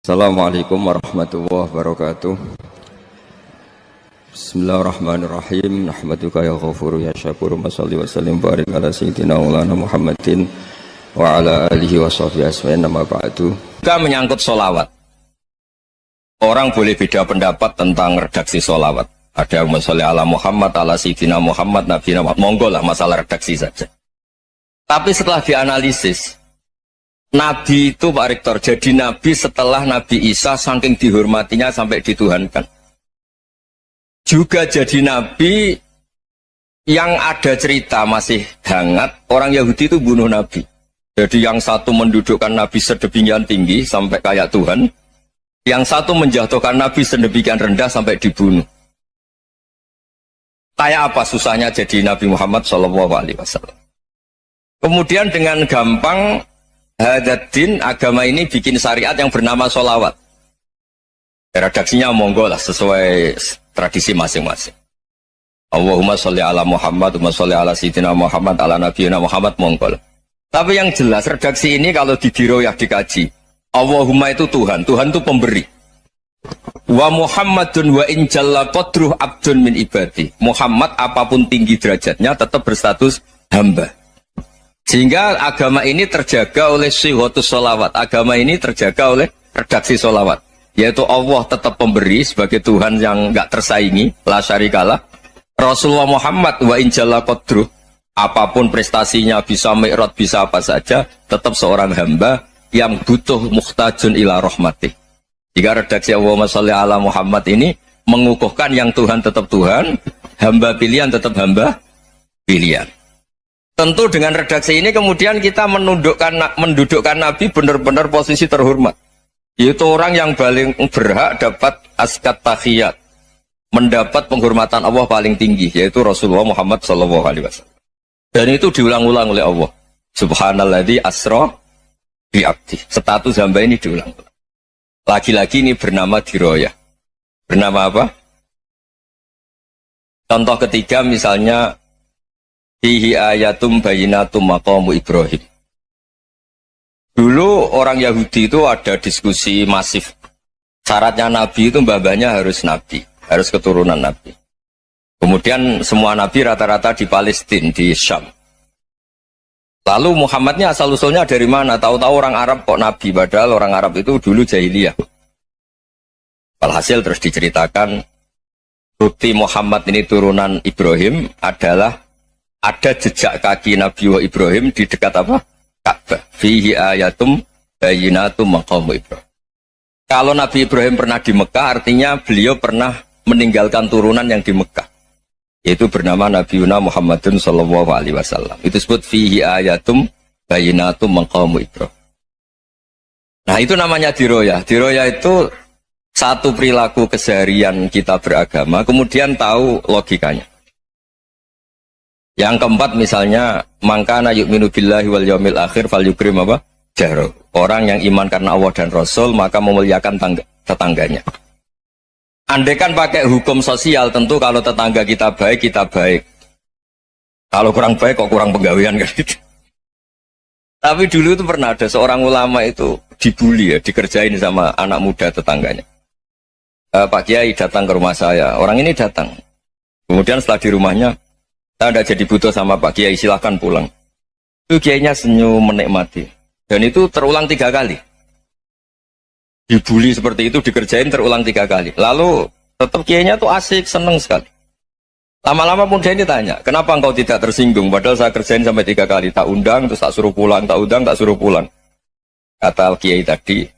Assalamualaikum warahmatullahi wabarakatuh. Bismillahirrahmanirrahim. Nahmaduka ya ghafuru ya syakuru. Mashalli wa sallim barik ala sayyidina maulana Muhammadin wa ala alihi wa sahbihi asma'in nama ba'du. Juga menyangkut sholawat. Orang boleh beda pendapat tentang redaksi sholawat. Ada yang sholli ala Muhammad, ala sayyidina Muhammad, Nabi Muhammad. Monggo lah, masalah redaksi saja. Tapi setelah dianalisis, Nabi itu Pak Rektor, jadi Nabi setelah Nabi Isa saking dihormatinya sampai dituhankan. Juga jadi Nabi yang ada cerita masih hangat, orang Yahudi itu bunuh Nabi. Jadi yang satu mendudukkan Nabi sedemikian tinggi sampai kayak Tuhan, yang satu menjatuhkan Nabi sedemikian rendah sampai dibunuh. Kayak apa susahnya jadi Nabi Muhammad SAW. Kemudian dengan gampang Hadaddin agama ini bikin syariat yang bernama sholawat. Redaksinya monggo lah sesuai tradisi masing-masing. Allahumma sholli ala Muhammad, Allahumma sholli ala sayyidina Muhammad, ala nabiyina Muhammad, monggo lah. Tapi yang jelas redaksi ini kalau didiroyah dikaji, Allahumma itu Tuhan, Tuhan itu pemberi. Wa Muhammadun wa in jalla qadruh abdun min ibadi. Muhammad apapun tinggi derajatnya tetap berstatus hamba. Sehingga agama ini terjaga oleh syihotus sholawat. Agama ini terjaga oleh redaksi sholawat. Yaitu Allah tetap pemberi sebagai Tuhan yang enggak tersaingi. La syarikalah. Rasulullah Muhammad wa injalla qadruh. Apapun prestasinya, bisa mi'rad, bisa apa saja. Tetap seorang hamba yang butuh muhtajun ila rahmatih. Jika redaksi Allahumma sholli ala Muhammad ini mengukuhkan yang Tuhan tetap Tuhan. Hamba pilihan tetap hamba pilihan. Tentu dengan redaksi ini kemudian kita mendudukkan Nabi benar-benar posisi terhormat. Yaitu orang yang paling berhak dapat askat tahiyat. Mendapat penghormatan Allah paling tinggi. Yaitu Rasulullah Muhammad SAW. Dan itu diulang-ulang oleh Allah. Subhanalladzi asra bi'abdi. Status hamba ini diulang-ulang. Lagi-lagi ini bernama diroyah. Bernama apa? Contoh ketiga misalnya fihi ayatum bayinatum maqamu Ibrahim. Dulu orang Yahudi itu ada diskusi masif. Syaratnya Nabi itu mbah-mbahnya harus Nabi, harus keturunan Nabi. Kemudian semua Nabi rata-rata di Palestina, di Syam. Lalu Muhammadnya asal-usulnya dari mana? Tahu-tahu orang Arab kok Nabi, padahal orang Arab itu dulu jahiliyah. Alhasil terus diceritakan, bukti Muhammad ini turunan Ibrahim adalah ada jejak kaki Nabi Ibrahim di dekat apa? Ka'bah. Fihi ayatum bayinatum maqamu Ibrahim. Kalau Nabi Ibrahim pernah di Mekah, artinya beliau pernah meninggalkan turunan yang di Mekah. Yaitu bernama Nabiuna Muhammadun sallallahu alaihi wasallam. Itu disebut fihi ayatum bayinatum maqamu Ibrahim. Nah, itu namanya diroyah. Diroyah itu satu perilaku keseharian kita beragama, kemudian tahu logikanya. Yang keempat misalnya mangkana yu'minu billahi wal yaumil akhir fal yukrim apa? Jaro. Orang yang iman karena Allah dan Rasul maka memuliakan tetangganya. Andaikan pakai hukum sosial tentu kalau tetangga kita baik, kita baik. Kalau kurang baik kok kurang penggawean kan gitu. Tapi dulu itu pernah ada seorang ulama itu dibully ya, dikerjain sama anak muda tetangganya. Pak Kiai datang ke rumah saya. Orang ini datang. Kemudian setelah di rumahnya, saya tidak jadi butuh sama Pak Kiai, silahkan pulang. Itu Kiainya senyum menikmati. Dan itu terulang 3 kali. Dibully seperti itu, dikerjain terulang 3 kali. Lalu tetap Kiainya tuh asik, seneng sekali. Lama-lama pemuda ini tanya, kenapa engkau tidak tersinggung? Padahal saya kerjain sampai 3 kali. Tak undang, terus tak suruh pulang, tak undang, tak suruh pulang. Kata Kiai tadi,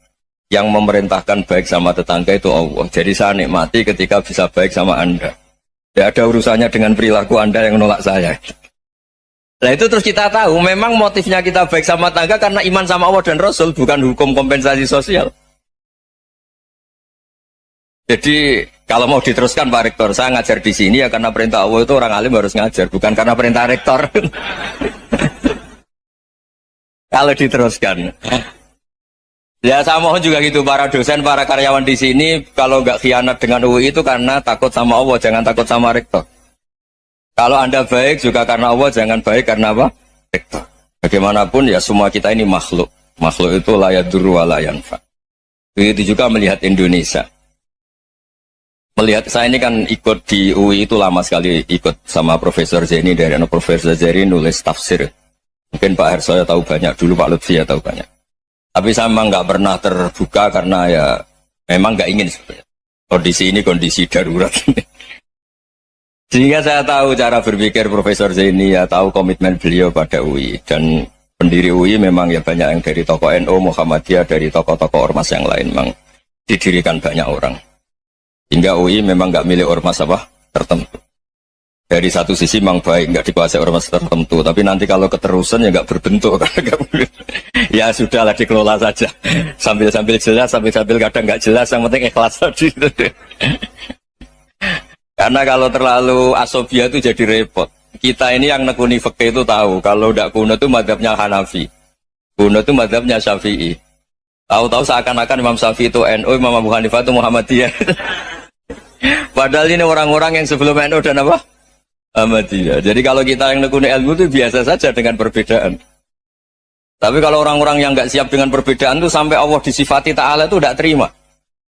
yang memerintahkan baik sama tetangga itu Allah. Jadi saya nikmati ketika bisa baik sama Anda. Tidak ada urusannya dengan perilaku Anda yang menolak saya. Nah itu terus kita tahu, memang motifnya kita baik sama tangga karena iman sama Allah dan Rasul, bukan hukum kompensasi sosial. Jadi kalau mau diteruskan Pak Rektor, saya ngajar di sini ya karena perintah Allah itu orang alim harus ngajar, bukan karena perintah Rektor. Kalau diteruskan. Ya saya mohon juga gitu para dosen, para karyawan di sini kalau nggak khianat dengan UI itu karena takut sama Allah, jangan takut sama rektor. Kalau Anda baik juga karena Allah, jangan baik karena apa? Rektor. Bagaimanapun ya semua kita ini makhluk. Makhluk itu la yadurru wa la yanfa'. Begitu juga melihat Indonesia. Melihat saya ini kan ikut di UI itu lama sekali, ikut sama Profesor Zeni, dari Profesor Zeni nulis tafsir. Mungkin Pak Hersoyo tahu banyak, dulu Pak Lutfi ya tahu banyak. Tapi saya memang nggak pernah terbuka karena ya memang nggak ingin sebenarnya. Kondisi ini kondisi darurat. Sehingga saya tahu cara berpikir Profesor Zaini, ya tahu komitmen beliau pada UI. Dan pendiri UI memang ya banyak yang dari tokoh NU, Muhammadiyah, dari tokoh-tokoh ormas yang lain memang didirikan banyak orang. Hingga UI memang nggak milik ormas apa tertentu. Dari satu sisi memang baik, nggak dikuasai ormas tertentu. Tapi nanti kalau keterusan ya nggak berbentuk. Ya sudahlah dikelola saja. Sambil-sambil jelas, sambil-sambil kadang nggak jelas, yang penting ikhlas tadi. Karena kalau terlalu asobia itu jadi repot. Kita ini yang nekuni fikih itu tahu, kalau tidak kuno itu mazhabnya Hanafi. Kuno itu mazhabnya Syafi'i. Tahu-tahu seakan-akan Imam Syafi'i itu NU, Imam Abu Hanifah itu Muhammadiyah. Padahal ini orang-orang yang sebelum NU dan apa? Muhammadiyah. Jadi kalau kita yang nekuni ilmu itu biasa saja dengan perbedaan. Tapi kalau orang-orang yang nggak siap dengan perbedaan itu sampai Allah disifati Ta'ala itu tidak terima.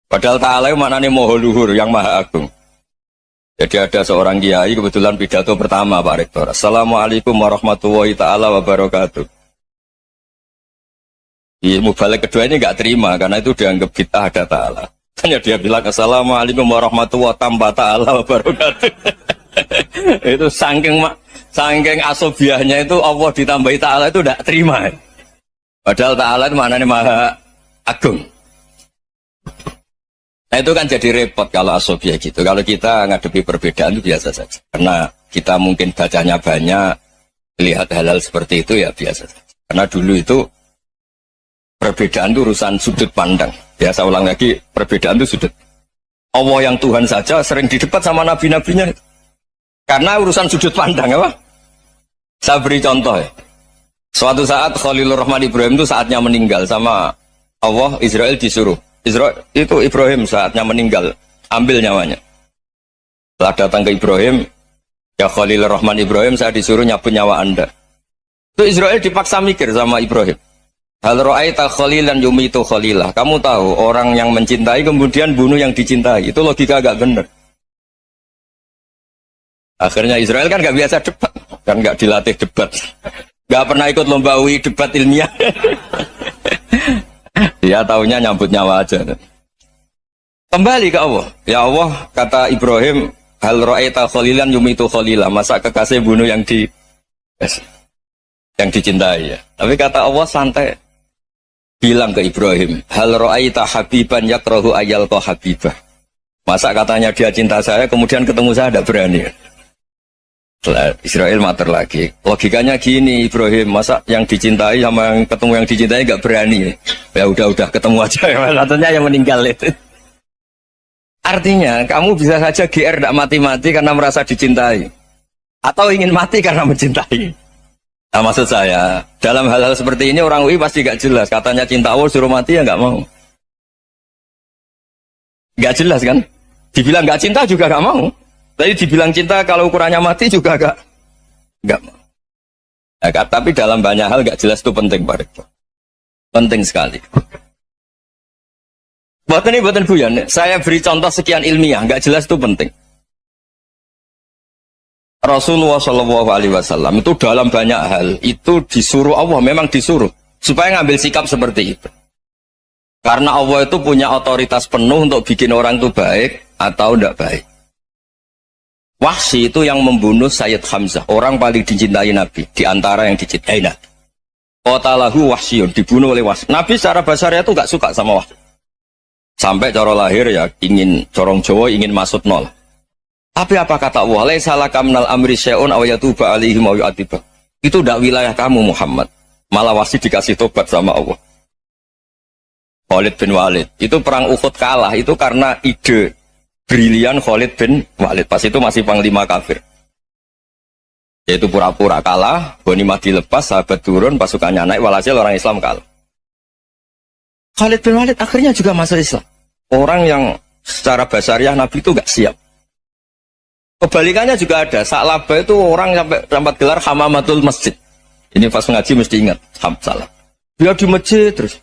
Padahal Ta'ala itu maknanya Maha Luhur, yang Maha Agung. Jadi ada seorang kiai kebetulan pidato pertama Pak Rektor. Assalamualaikum warahmatullahi ta'ala wabarakatuh. Di mubalik kedua ini nggak terima karena itu dianggap kita ada ta'ala. Hanya dia bilang Assalamualaikum warahmatullahi ta'ala wabarakatuh. Itu saking asobiahnya itu Allah ditambahi ta'ala itu tidak terima. Padahal ta'ala itu maknanya Maha Agung. Nah itu kan jadi repot kalau asobia gitu. Kalau kita ngadepi perbedaan itu biasa saja. Karena kita mungkin bacanya banyak, lihat hal-hal seperti itu ya biasa saja. Karena dulu itu perbedaan itu urusan sudut pandang. Ya saya ulang lagi, perbedaan itu sudut. Allah yang Tuhan saja sering didebat sama nabi-nabinya. Karena urusan sudut pandang apa? Saya beri contoh ya. Suatu saat Khalilur Rahman Ibrahim itu saatnya meninggal sama Allah, Israel disuruh. Itu Ibrahim saatnya meninggal, ambil nyawanya. Setelah datang ke Ibrahim, ya Khalilur Rahman Ibrahim, saya disuruh nyabut nyawa Anda. Itu Israel dipaksa mikir sama Ibrahim. Hal ra'aita khalilan yumitu khalilah. Kamu tahu orang yang mencintai kemudian bunuh yang dicintai. Itu logika agak benar. Akhirnya Israel kan gak biasa debat, kan gak dilatih debat, gak pernah ikut lomba UI debat ilmiah. Dia taunya nyambut nyawa aja. Kembali ke Allah. Ya Allah, kata Ibrahim, hal ra'aita khalilan yumitu khalilah. Masa kekasih bunuh yang dicintai ya. Tapi kata Allah santai. Bilang ke Ibrahim, hal ra'aita habiban yakrahu ayyalqa habibah. Masa katanya dia cinta saya, kemudian ketemu saya tidak berani. Israel mater lagi. Logikanya gini Ibrahim, masa yang dicintai sama yang ketemu yang dicintai nggak berani? Ya udah ketemu aja. Katanya yang meninggal itu. Artinya kamu bisa saja GR tidak mati-mati karena merasa dicintai, atau ingin mati karena mencintai. Nah maksud saya dalam hal-hal seperti ini orang UI pasti nggak jelas. Katanya cinta Allah suruh mati ya nggak mau. Nggak jelas kan? Dibilang nggak cinta juga nggak mau. Tadi dibilang cinta kalau ukurannya mati juga enggak mau. Nah, tapi dalam banyak hal enggak jelas itu penting Pak Rektor. Penting sekali. Buatan guyon. Saya beri contoh sekian ilmiah, enggak jelas itu penting. Rasulullah SAW itu dalam banyak hal itu disuruh Allah, memang disuruh supaya ngambil sikap seperti itu. Karena Allah itu punya otoritas penuh untuk bikin orang itu baik atau enggak baik. Wahsy itu yang membunuh Sayyid Hamzah, orang paling dicintai Nabi, di antara yang dicintai Nabi. Qatalahu Wahsyun, dibunuh oleh Wahsy. Nabi secara basarnya itu gak suka sama Wahsy. Sampai cara lahir ya ingin corong Jawa, ingin masuk nol. Tapi apa kata Allah? Laisa laka minal amri syai'un aw yatuba alaihim aw yu'adzibah. Itu tidak wilayah kamu Muhammad. Malah Wahsy dikasih tobat sama Allah. Khalid bin Walid, itu perang Uhud kalah, itu karena ide brilian Khalid bin Walid. Pas itu masih panglima kafir. Yaitu pura-pura kalah, ghanimah dilepas, sahabat turun, pasukannya naik, walhasil orang Islam kalah. Khalid bin Walid akhirnya juga masuk Islam. Orang yang secara basariah Nabi itu gak siap. Kebalikannya juga ada. Sa'labah itu orang sampai dapat gelar Hamamatul Masjid. Ini pas ngaji mesti ingat. Salah. Dia di masjid terus.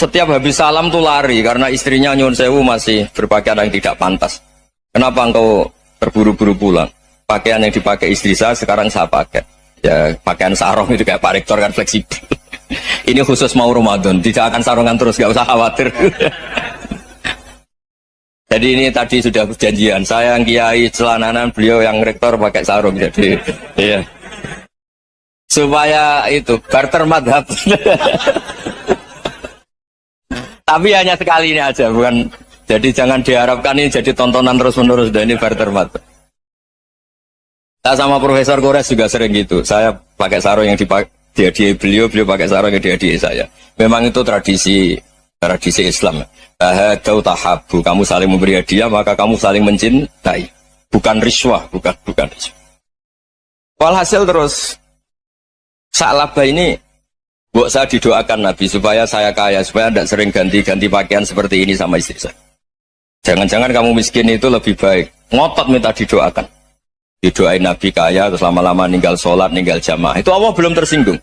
setiap habis salam tuh lari karena istrinya nyuwun sewu masih berpakaian yang tidak pantas. Kenapa engkau terburu-buru pulang? Pakaian yang dipakai istri saya sekarang saya pakai. Ya pakaian sarung itu kayak Pak Rektor kan fleksibel. Ini khusus mau Ramadan, tidak akan sarungan terus, gak usah khawatir. Jadi ini tadi sudah perjanjian. Saya yang kiai celananan, beliau yang rektor pakai sarung. Jadi iya. Supaya itu barter madhab. Tapi hanya sekali ini aja, bukan. Jadi jangan diharapkan ini jadi tontonan terus-menerus. Dan ini barter madhab. Saya sama Profesor Kores juga sering gitu. Saya pakai sarung yang dihadiahi beliau pakai sarung yang dihadiahi saya. Memang itu tradisi Islam. Bahadau tahabu, kamu saling memberi hadiah maka kamu saling mencintai. Bukan riswah, bukan riswah. Walhasil terus Sa'labah ini buat saya didoakan Nabi supaya saya kaya, supaya tidak sering ganti-ganti pakaian seperti ini sama istri saya. Jangan-jangan kamu miskin itu lebih baik. Ngotot minta didoakan. Didoain Nabi kaya, terus lama-lama ninggal sholat, ninggal jamaah. Itu Allah belum tersinggung.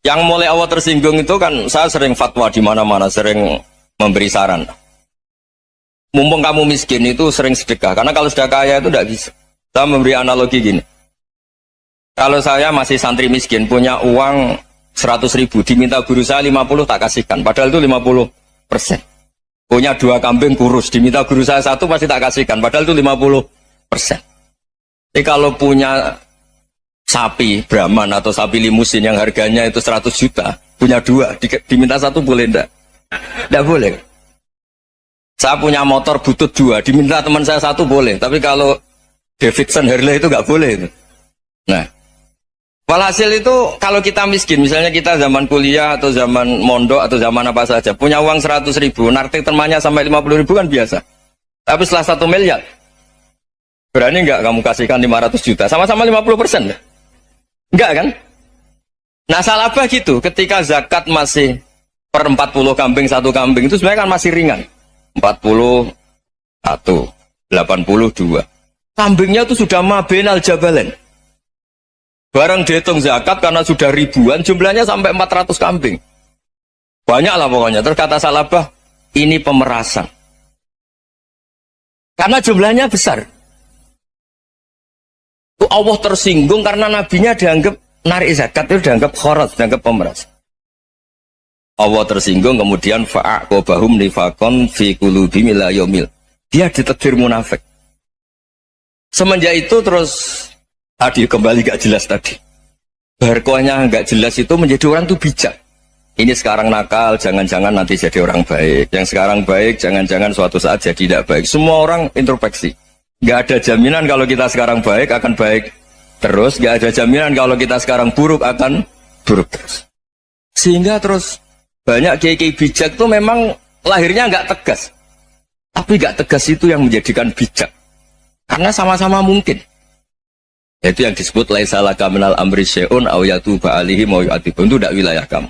Yang mulai Allah tersinggung itu kan saya sering fatwa di mana-mana, sering memberi saran. Mumpung kamu miskin itu sering sedekah, karena kalau sudah kaya itu tidak bisa. Saya memberi analogi gini. Kalau saya masih santri miskin, punya uang 100.000, diminta guru saya 50 tak kasihkan, padahal itu 50%. Punya 2 kambing kurus, diminta guru saya 1 pasti tak kasihkan, padahal itu 50%. Jadi kalau punya sapi Brahman atau sapi limusin yang harganya itu 100 juta, punya 2, diminta 1 boleh enggak? Enggak boleh. Saya punya motor butut 2, diminta teman saya 1 boleh, tapi kalau Davidson Harley itu enggak boleh itu. Nah, walhasil itu kalau kita miskin, misalnya kita zaman kuliah atau zaman mondok atau zaman apa saja, punya uang 100.000, narik temannya sampai 50.000 kan biasa. Tapi setelah 1 miliar, berani enggak kamu kasihkan 500 juta? Sama-sama 50%. Enggak kan? Nah Sa'labah gitu, ketika zakat masih per 40 kambing 1 kambing itu sebenarnya kan masih ringan. 41, 82. Kambingnya itu sudah mabenal jabalen. Barang dihitung zakat karena sudah ribuan, jumlahnya sampai 400 kambing. Banyak lah pokoknya. Terus kata Sa'labah, ini pemerasan. Karena jumlahnya besar. Allah tersinggung karena nabinya dianggap narik zakat itu dianggap khorat, dianggap pemeras. Allah tersinggung kemudian fa'aqobahum nifakon fi qulubihim ila yaumil. Dia ditegur munafik. Semenjak itu terus tadi kembali gak jelas tadi. Barkohnya gak jelas itu menjadi orang tuh bijak. Ini sekarang nakal, jangan-jangan nanti jadi orang baik. Yang sekarang baik, jangan-jangan suatu saat jadi tidak baik. Semua orang introspeksi. Gak ada jaminan kalau kita sekarang baik akan baik terus, gak ada jaminan kalau kita sekarang buruk akan buruk terus. Sehingga terus banyak kiai-kiai bijak itu memang lahirnya gak tegas, tapi gak tegas itu yang menjadikan bijak, karena sama-sama mungkin. Itu yang disebut laisa laka minal amri syai'un aw yatuba alaihim wa yu'adzibun, itu tidak wilayah kamu.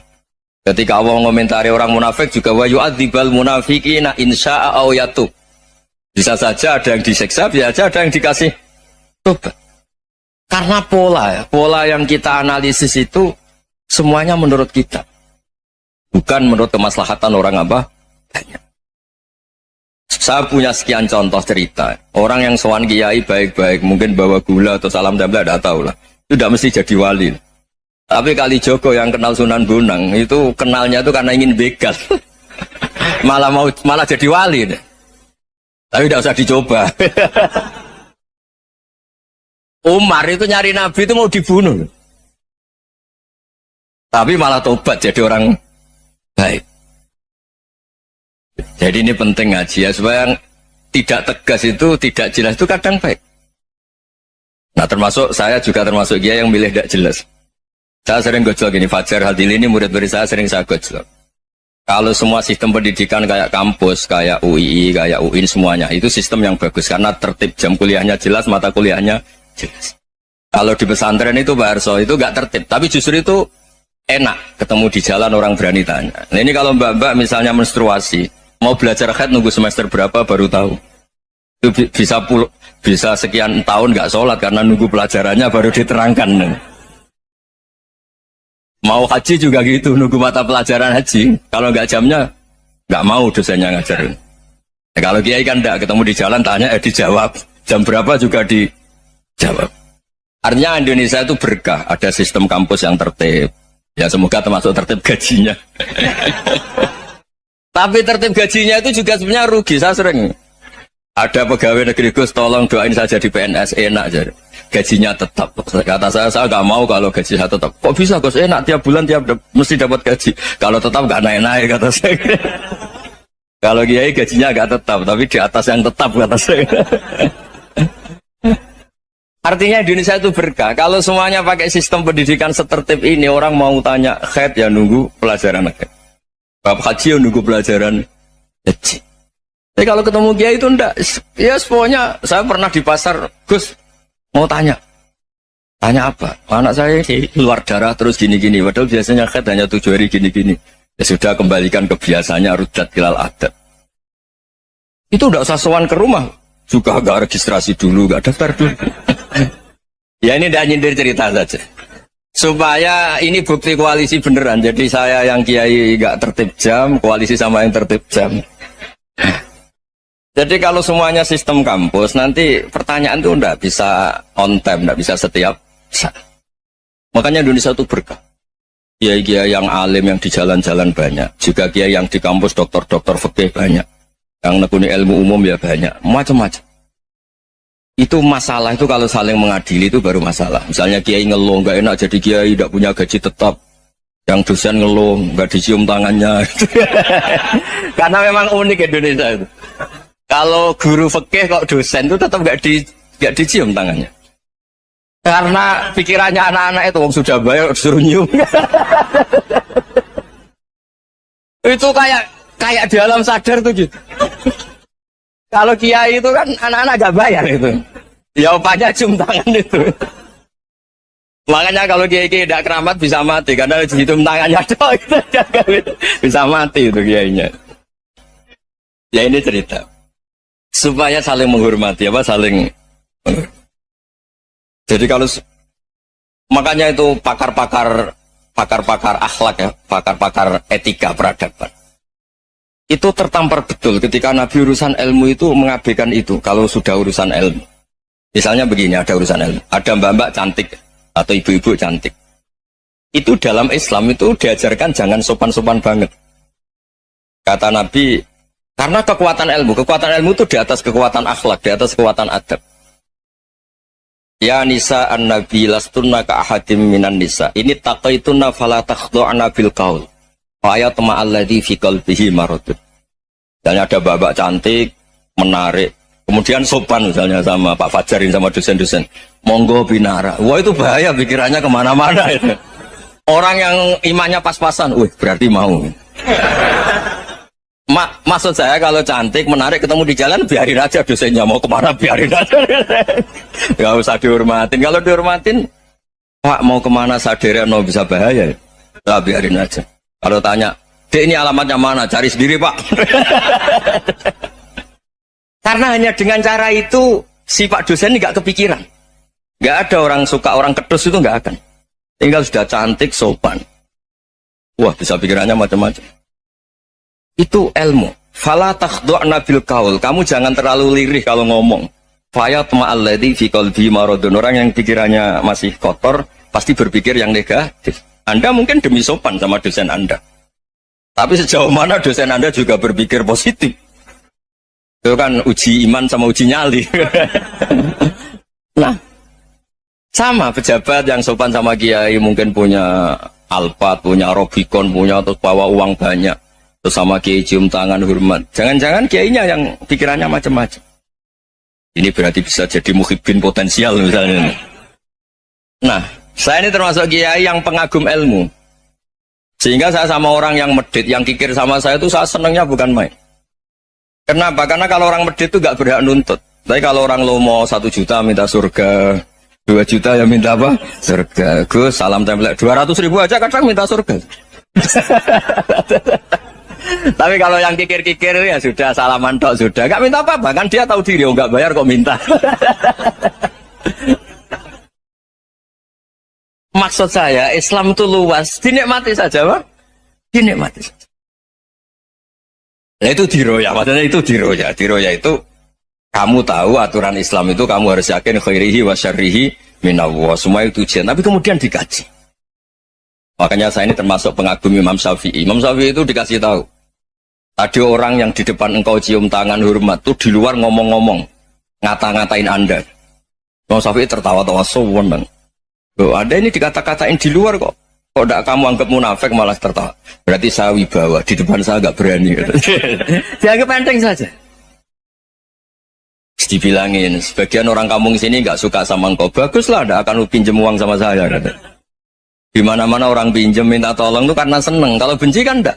Ketika Allah mengomentari orang munafik juga wa yu'adzibal munafiqina insya'a aw yatub. Bisa saja ada yang disiksa, bisa saja ada yang dikasih tobat. Karena pola yang kita analisis itu semuanya menurut kita. Bukan menurut kemaslahatan orang apa? Banyak. Saya punya sekian contoh cerita. Orang yang sowan kiai baik-baik, mungkin bawa gula atau salam tempel, tidak tahu lah. Itu tidak mesti jadi wali. Tapi Kali Joko yang kenal Sunan Bonang, itu kenalnya itu karena ingin begal. malah jadi wali deh. Tapi tidak usah dicoba. Umar itu nyari Nabi itu mau dibunuh. Tapi malah tobat jadi orang baik. Jadi ini penting ngaji ya, supaya tidak tegas itu, tidak jelas itu kadang baik. Nah termasuk saya juga termasuk dia yang milih tidak jelas. Saya sering gojlok ini, Fajar Hadil ini murid-murid saya sering saya gojlok. Kalau semua sistem pendidikan kayak kampus, kayak UII, kayak UIN semuanya, itu sistem yang bagus karena tertib, jam kuliahnya jelas, mata kuliahnya jelas. Kalau di pesantren itu Pak Arso, itu gak tertib, tapi justru itu enak ketemu di jalan orang berani tanya. Nah ini kalau mbak-mbak misalnya menstruasi, mau belajar haid nunggu semester berapa baru tahu. Itu bisa sekian tahun gak sholat karena nunggu pelajarannya baru diterangkan. Mau haji juga gitu, nunggu mata pelajaran haji. Kalau nggak jamnya, nggak mau dosennya ngajarin. Ya, kalau kiai kan enggak, ketemu di jalan tanya, dijawab. Jam berapa juga dijawab. Artinya Indonesia itu berkah, ada sistem kampus yang tertib. Ya semoga termasuk tertib gajinya. Tapi tertib gajinya itu juga sebenarnya rugi, saya sering. Ada pegawai negeri Gus, tolong doain saja di PNS, enak aja. Gajinya tetap. Kata saya nggak mau kalau gaji saya tetap. Kok bisa Gus, enak tiap bulan mesti dapat gaji. Kalau tetap nggak naik-naik, kata saya. Kalau kiai gajinya nggak tetap, tapi di atas yang tetap, kata saya. Artinya Indonesia itu berkah. Kalau semuanya pakai sistem pendidikan setertib ini, orang mau tanya khaid ya nunggu pelajaran khaid. Bab haji ya nunggu pelajaran haji. Tapi kalau ketemu kiai itu enggak. Ya pokoknya saya pernah di pasar, Gus mau tanya. Tanya apa? Anak saya keluar darah terus gini-gini. Padahal biasanya khaid hanya 7 hari gini-gini. Ya sudah, kembalikan ke biasanya, rudat hilal adat. Itu enggak usah sowan ke rumah. Juga enggak registrasi dulu, enggak daftar dulu. Ya ini tidak nyindir cerita saja. Supaya ini bukti koalisi beneran. Jadi saya yang kiai enggak tertib jam, koalisi sama yang tertib jam. Jadi kalau semuanya sistem kampus, nanti pertanyaan itu enggak bisa on time, enggak bisa setiap saat. Makanya Indonesia itu berkah. Kiai-kiai yang alim yang di jalan-jalan banyak. Juga kiai yang di kampus dokter-dokter fikih banyak. Yang nekuni ilmu umum ya banyak. Macam-macam. Itu masalah itu kalau saling mengadili itu baru masalah. Misalnya kiai ngeluh, nggak enak jadi kiai, tidak punya gaji tetap. Yang dosen ngeluh, nggak dicium tangannya. Karena memang unik Indonesia itu. Kalau guru fikih kok dosen itu tetap nggak dicium tangannya. Karena pikirannya anak-anak itu sudah bayar suruh nyium. Itu kayak di alam sadar tuh gitu. Kalau kiai itu kan anak-anak gak bayar itu. Ya opanya cium tangan itu. Makanya kalau kiai tidak keramat bisa mati karena cium tangannya itu bisa mati itu kiainya. Ya ini cerita. Supaya saling menghormati saling. Jadi kalau makanya itu pakar-pakar akhlak ya, pakar-pakar etika peradaban. Itu tertampar betul ketika Nabi urusan ilmu itu mengabaikan itu kalau sudah urusan ilmu. Misalnya begini, ada urusan ilmu, ada mbak-mbak cantik atau ibu-ibu cantik. Itu dalam Islam itu diajarkan jangan sopan-sopan banget. Kata Nabi, karena kekuatan ilmu itu di atas kekuatan akhlak, di atas kekuatan adab. Ya nisa an-nabi lastunna ka ahadim minan nisa. Ini taqaitunna fala takhdu'na bil qaul. Ayat ma'alladhi fi qalbihi maradun. Misalnya ada babak cantik, menarik, kemudian sopan misalnya sama Pak Fajarin sama dosen-dosen. Monggo binara. Wah itu bahaya pikirannya kemana-mana itu. Orang yang imannya pas-pasan, berarti mau. Maksud saya kalau cantik, menarik, ketemu di jalan, biarin aja dosennya mau kemana, biarin aja. Gak usah dihormatin. Kalau dihormatin, Pak mau kemana sadarian no bisa bahaya. Nah, biarin aja. Kalau tanya, Dek ini alamatnya mana? Cari sendiri Pak. Karena hanya dengan cara itu, si Pak dosen ini gak kepikiran. Gak ada orang suka, orang kedus itu gak akan. Tinggal sudah cantik, sopan. Wah bisa pikirannya macam-macam. Itu ilmu. Fala takhdu'na bil qaul. Kamu jangan terlalu lirih kalau ngomong. Fayat ma'alladhi fi qalbi maradun. Orang yang pikirannya masih kotor pasti berpikir yang negatif. Anda mungkin demi sopan sama dosen Anda. Tapi sejauh mana dosen Anda juga berpikir positif. Itu kan uji iman sama uji nyali. Nah, sama pejabat yang sopan sama kiai mungkin punya Alphard, punya Robicon, punya terus bawa uang banyak. Terus sama kiai cium tangan hormat. Jangan-jangan kiainya yang pikirannya macam-macam. Ini berarti bisa jadi muhibbin potensial misalnya. Nah, saya ini termasuk kiai yang pengagum ilmu. Sehingga saya sama orang yang medit, yang kikir sama saya itu saya senangnya bukan main. Kenapa? Karena kalau orang medit itu gak berhak nuntut. Tapi kalau orang lomo 1 juta minta surga, 2 juta ya minta apa? Surga. Gus, salam tempel 200.000 aja kadang minta surga. Tapi kalau yang kikir-kikir ya sudah salaman tok sudah. Gak minta apa-apa, kan dia tahu diri, gak bayar kok minta. Maksud saya Islam itu luas, dinikmati saja, Pak. Dinikmati saja. Nah, itu diroya, maksudnya itu diroya. Diroya itu kamu tahu aturan Islam itu kamu harus yakin khairihi wa syarrihi minallah. Semua itu ujian, tapi kemudian dikaji. Makanya saya ini termasuk pengagum Imam Syafi'i. Imam Syafi'i itu dikasih tahu. Tadi orang yang di depan engkau cium tangan hormat tuh di luar ngomong-ngomong, ngata-ngatain Anda. Imam Syafi'i tertawa-tawa seneng. Loh, Anda ini dikata-katain di luar kok. Kok tidak kamu anggap munafik malah tertawa. Berarti saya wibawa, di depan saya agak berani. Dianggap enteng saja. Dibilangin, sebagian orang kampung sini nggak suka sama engkau. Baguslah, tidak akan pinjam uang sama saya. Di mana-mana orang pinjam minta tolong itu karena seneng. Kalau benci kan enggak.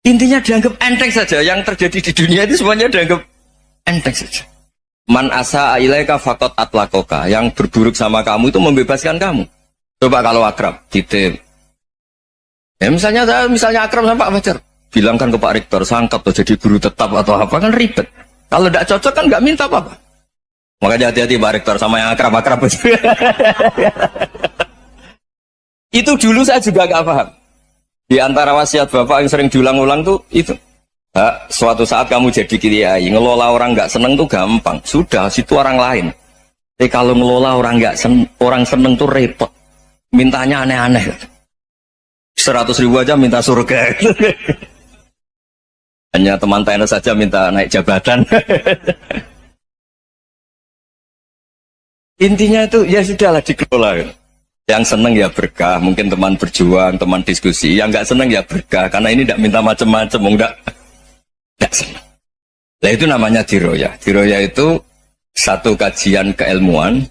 Intinya dianggap enteng saja. Yang terjadi di dunia itu semuanya dianggap enteng saja. Man asa ilaika faqat atlakoka. Yang berburuk sama kamu itu membebaskan kamu. Coba kalau akrab, titip. Ya misalnya akrab sama Pak Fajar. Bilangkan ke Pak Rektor, sangkap tuh jadi guru tetap atau apa, kan ribet. Kalau tidak cocok kan nggak minta apa-apa. Makanya hati-hati Pak Rektor sama yang akrab-akrab. Itu dulu saya juga nggak paham. Di antara wasiat Bapak yang sering diulang-ulang tuh itu. Suatu saat kamu jadi kiai, ngelola orang nggak seneng tuh gampang. Sudah, situ orang lain. Tapi kalau ngelola orang nggak orang seneng tuh repot. Mintanya aneh-aneh. 100.000 aja minta surga. Hanya teman tenis saja minta naik jabatan. Intinya itu ya sudahlah dikelola. Yang seneng ya berkah, mungkin teman berjuang, teman diskusi. Yang nggak seneng ya berkah, karena ini tidak minta macam-macam, enggak seneng. Nah itu namanya diroya. Diroya itu satu kajian keilmuan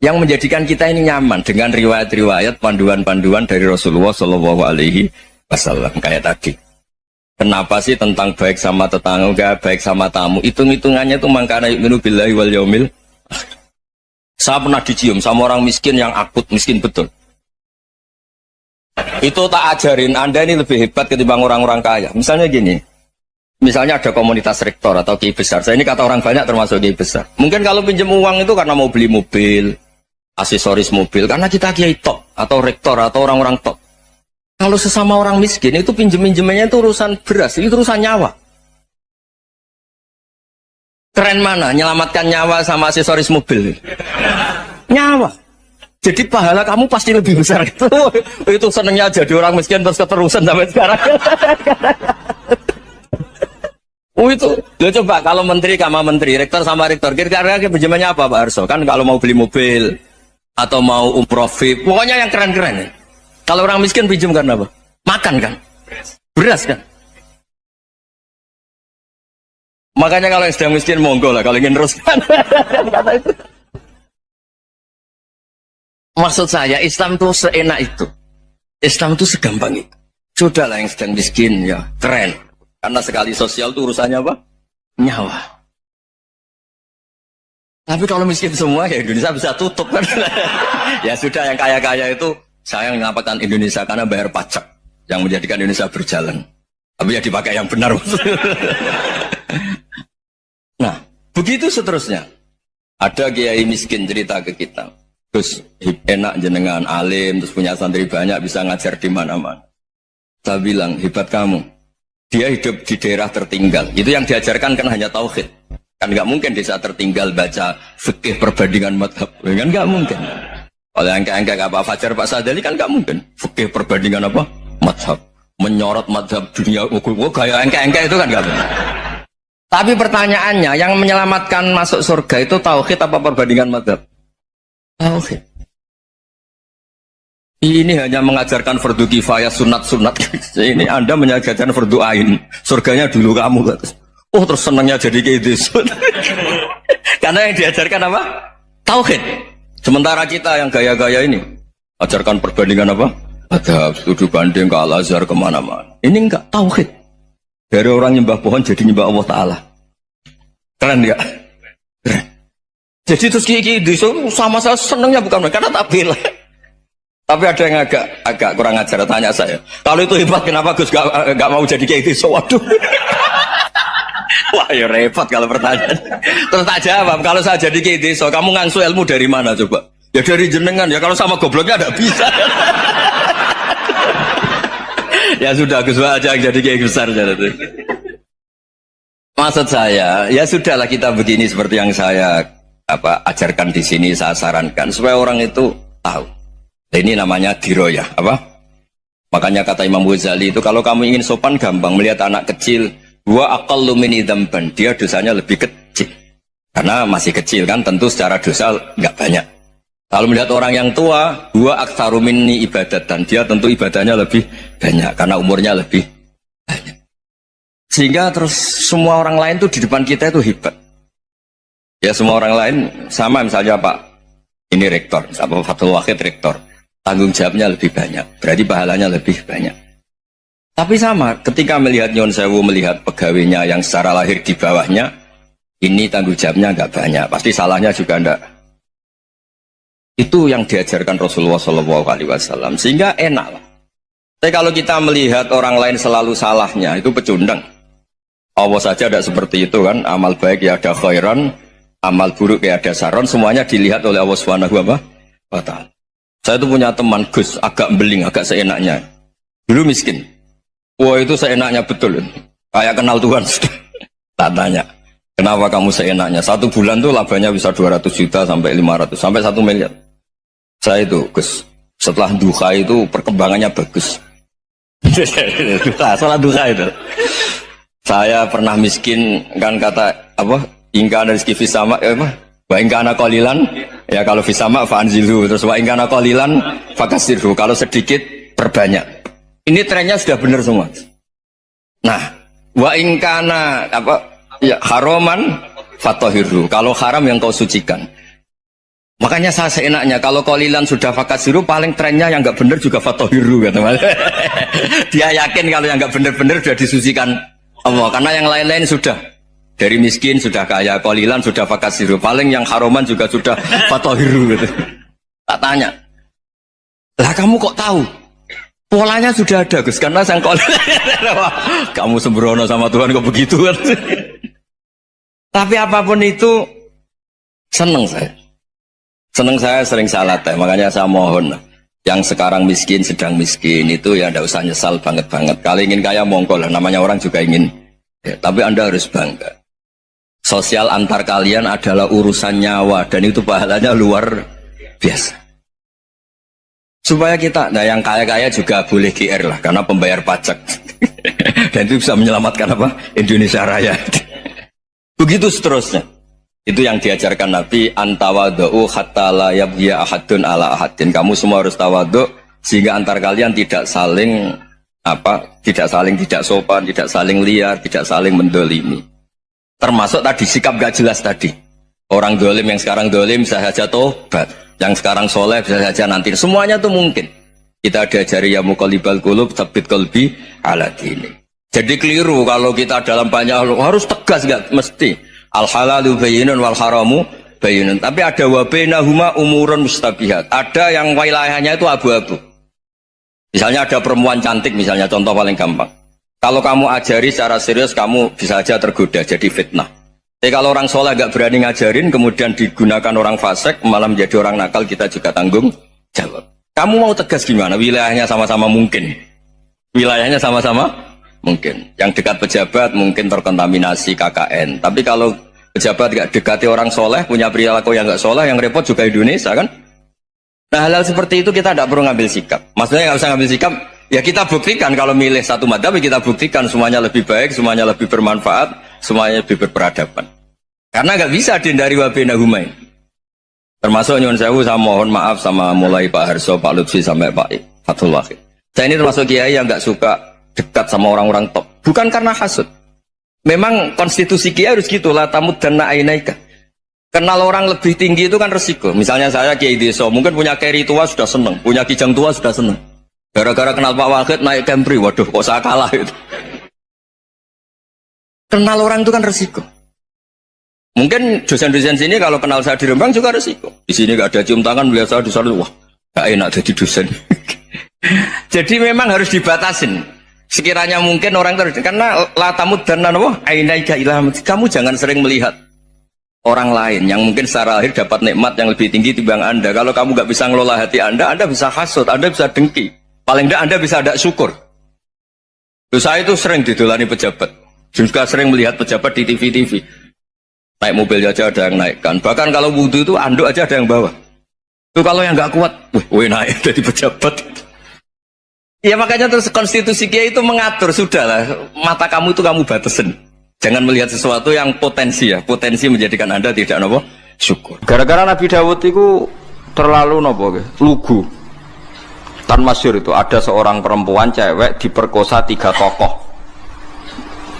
yang menjadikan kita ini nyaman dengan riwayat-riwayat, panduan-panduan dari Rasulullah Shallallahu Alaihi Wasallam kayak tadi. Kenapa sih tentang baik sama tetangga, baik sama tamu? Hitung-hitungannya itu mangkana yu'minu billahi wal yaumil. Saya pernah dicium sama orang miskin yang akut miskin betul. Itu tak ajarin Anda ini lebih hebat ketimbang orang-orang kaya. Misalnya gini. Misalnya ada komunitas rektor atau kiai besar. Saya ini kata orang banyak termasuk kiai besar. Mungkin kalau pinjam uang itu karena mau beli mobil, aksesoris mobil, karena kita kiai top atau rektor atau orang-orang top. Kalau sesama orang miskin itu pinjem-pinjemannya itu urusan beras, itu urusan nyawa. Keren mana? Nyelamatkan nyawa sama aksesoris mobil. Nyawa. Jadi pahala kamu pasti lebih besar. Itu senengnya jadi orang miskin terus keterusan sampai sekarang. Itu, lo coba kalau menteri sama menteri, rektor sama rektor, kira-kira pinjamannya apa Pak Arso? Kan kalau mau beli mobil atau mau umroh VIP, pokoknya yang keren-keren. Kalau orang miskin pinjam karena apa? Makan kan? Beras kan? Makanya kalau yang sedang miskin monggo lah, kalau ingin teruskan. Kata itu. Maksud saya Islam itu seenak itu. Islam itu segampang itu. Sudahlah yang sedang miskin ya keren. Karena sekali sosial itu urusannya apa? Nyawa. Tapi kalau miskin semua ya Indonesia bisa tutup kan. Ya sudah yang kaya-kaya itu saya menyelamatkan Indonesia karena bayar pajak yang menjadikan Indonesia berjalan. Tapi ya dipakai yang benar. Nah, begitu seterusnya. Ada kiai miskin cerita ke kita. Terus enak jenengan alim, terus punya santri banyak, bisa ngajar di mana-mana. Saya bilang, hebat kamu. Dia hidup di daerah tertinggal. Itu yang diajarkan kan hanya tauhid. Kan nggak mungkin desa tertinggal baca fikih perbandingan madhab. Kan nggak mungkin. Kalau yang kayak Pak Fajar, Pak Sadali kan nggak mungkin. Fikih perbandingan apa? Madhab. Menyorot madhab dunia. Kayak engke-engke itu kan nggak mungkin. Tapi pertanyaannya, yang menyelamatkan masuk surga itu tauhid apa perbandingan madhab? Tauhid. Ini hanya mengajarkan fardu kifayah sunat-sunat. Ini Anda mengajarkan fardu ain. Surganya dulu kamu. Oh terus senangnya jadi kayak gitu. Karena yang diajarkan apa? Tauhid. Sementara kita yang gaya-gaya ini ajarkan perbandingan apa? Ada studi banding ke Al-Azhar kemana-mana. Ini enggak tauhid. Dari orang nyembah pohon jadi nyembah Allah Ta'ala. Keren enggak? Keren. Jadi terus kayak gitu sama saya senangnya bukan karena tak bela. Tapi ada yang agak kurang ajar, tanya saya. Kalau itu hebat, kenapa Gus gak mau jadi kayak gitu? Waduh. Wah ya repot kalau pertanyaan. Terus tak jawab, kalau saya jadi kayak gitu, kamu ngangsu ilmu dari mana coba? Ya dari jenengan ya, kalau sama gobloknya tidak bisa. Ya sudah, Gus aja jadi kayak besar jadi. Maksud saya, ya sudahlah kita begini seperti yang saya ajarkan di sini, saya sarankan supaya orang itu tahu. Ini namanya diroyah, apa? Makanya kata Imam Ghazali itu kalau kamu ingin sopan gampang melihat anak kecil, wa aqallu min dzamban, dia dosanya lebih kecil. Karena masih kecil kan, tentu secara dosa enggak banyak. Kalau melihat orang yang tua, wa aktsaru minni ibadatan, dia tentu ibadahnya lebih banyak karena umurnya lebih banyak. Sehingga terus semua orang lain tuh di depan kita itu hebat. Ya semua orang lain sama, misalnya Pak ini rektor, Pak Fathul Wahid rektor, tanggung jawabnya lebih banyak, berarti pahalanya lebih banyak. Tapi sama, ketika melihat Nyon Sewu, melihat pegawainya yang secara lahir di bawahnya, ini tanggung jawabnya nggak banyak, pasti salahnya juga enggak. Itu yang diajarkan Rasulullah SAW, sehingga enak lah. Tapi kalau kita melihat orang lain selalu salahnya, itu pecundang. Allah saja tidak seperti itu kan, amal baik ya ada khairan, amal buruk ya ada saron, semuanya dilihat oleh Allah Subhanahu wa Ta'ala. Saya itu punya teman Gus, agak beling, agak seenaknya. Dulu miskin. Wah itu seenaknya betul. Kayak kenal Tuhan. Tak tanya, kenapa kamu seenaknya? 1 bulan tuh labanya bisa 200 juta sampai 500, sampai 1 miliar. Saya itu Gus, setelah duha itu perkembangannya bagus. Salah duha itu. Saya pernah miskin kan, kata apa? Ingka rezeki fisama wa ingkana qalilan, ya kalau fisama fa'anzilhu, terus wa ingkana qalilan fakasirhu, kalau sedikit perbanyak. Ini trennya sudah benar semua. Nah, wa ingkana ya haraman fatahirhu, kalau haram yang kau sucikan. Makanya saya seenaknya, kalau qalilan sudah fakasirhu, paling trennya yang enggak benar juga fatahirhu kata Mas. Dia yakin kalau yang enggak benar-benar sudah disucikan Allah, karena yang lain-lain sudah. Dari miskin sudah kaya, qalilan sudah fakasiru, paling yang haroman juga sudah fatohiru gitu. Tak tanya, lah kamu kok tahu? Polanya sudah ada Gus, karena sang qalilan. Kamu sembrono sama Tuhan kok begitu kan? Tapi apapun itu, seneng saya. Seneng saya sering salah teh, makanya saya mohon yang sekarang miskin, sedang miskin itu ya tidak usah nyesal banget-banget. Kalau ingin kaya monggo lah, namanya orang juga ingin. Ya, tapi Anda harus bangga. Sosial antar kalian adalah urusan nyawa dan itu pahalanya luar biasa. Supaya kita, nah yang kaya-kaya juga boleh GR lah karena pembayar pajak. Dan itu bisa menyelamatkan apa? Indonesia Raya. Begitu seterusnya. Itu yang diajarkan Nabi, antawadhu hatta la yabghiya ahadun ala ahadin. Kamu semua harus tawadhu sehingga antar kalian tidak saling tidak sopan, tidak saling liar, tidak saling mendolimi. Termasuk tadi sikap gak jelas tadi. Orang dolim yang sekarang dolim bisa saja tobat, yang sekarang soleh bisa saja nanti. Semuanya itu mungkin. Kita diajari ya muqallibal qulub tsabbit qalbi ala dini. Jadi keliru kalau kita dalam banyak harus tegas, gak mesti. Al halalu bayyinun wal haramu bayyinun. Tapi ada wa bainahuma umurun mustabihat. Ada yang wilayahnya itu abu-abu. Misalnya ada perempuan cantik, misalnya contoh paling gampang. Kalau kamu ajari secara serius, kamu bisa saja tergoda jadi fitnah. Tapi kalau orang soleh gak berani ngajarin, kemudian digunakan orang fasik, malah menjadi orang nakal, kita juga tanggung jawab. Kamu mau tegas gimana? Wilayahnya sama-sama mungkin. Wilayahnya sama-sama mungkin. Yang dekat pejabat mungkin terkontaminasi KKN. Tapi kalau pejabat gak dekati orang soleh, punya perilaku yang gak soleh, yang repot juga Indonesia kan? Nah hal-hal seperti itu kita tidak perlu ngambil sikap. Maksudnya nggak usah ngambil sikap, ya kita buktikan kalau milih satu madhab, kita buktikan semuanya lebih baik, semuanya lebih bermanfaat, semuanya lebih berperadaban. Karena nggak bisa dihindari wa bainahuma. Termasuk nyuwun sewu, saya mohon maaf sama mulai Pak Harso, Pak Lutfi sampai Pak Fathul Wahid. Saya ini termasuk kiai yang nggak suka dekat sama orang-orang top. Bukan karena hasud. Memang konstitusi kiai harus gitu, la tamuddanna ainaika. Kenal orang lebih tinggi itu kan resiko. Misalnya saya kiai desa, mungkin punya keri tua sudah seneng, punya kijang tua sudah seneng. Gara-gara kenal Pak Wahid naik Kempri, waduh kok saya kalah itu. Kenal orang itu kan resiko. Mungkin dosen-dosen sini kalau kenal saya di Rembang juga resiko. Di sini gak ada cium tangan, melihat saya di sana, wah gak enak jadi dosen. Jadi memang harus dibatasin. Sekiranya mungkin orang terus, karena la tamuddanna ainaika ila, kamu jangan sering melihat orang lain yang mungkin secara lahir dapat nikmat yang lebih tinggi timbang Anda. Kalau kamu nggak bisa ngelola hati Anda bisa hasut, Anda bisa dengki. Paling tidak Anda bisa ada syukur. Saya itu sering didolani pejabat. Juga sering melihat pejabat di TV-TV. Naik mobil aja ada yang naikkan. Bahkan kalau wudhu itu anduk aja ada yang bawa. Itu kalau yang nggak kuat, wih naik jadi pejabat. Ya makanya terus konstitusi Kiai itu mengatur, sudahlah, mata kamu itu kamu batasin. Jangan melihat sesuatu yang potensi ya, potensi menjadikan Anda tidak nopo syukur. Gara-gara Nabi Dawud itu terlalu nopo lugu. Kan masyhur itu ada seorang perempuan cewek diperkosa 3 tokoh.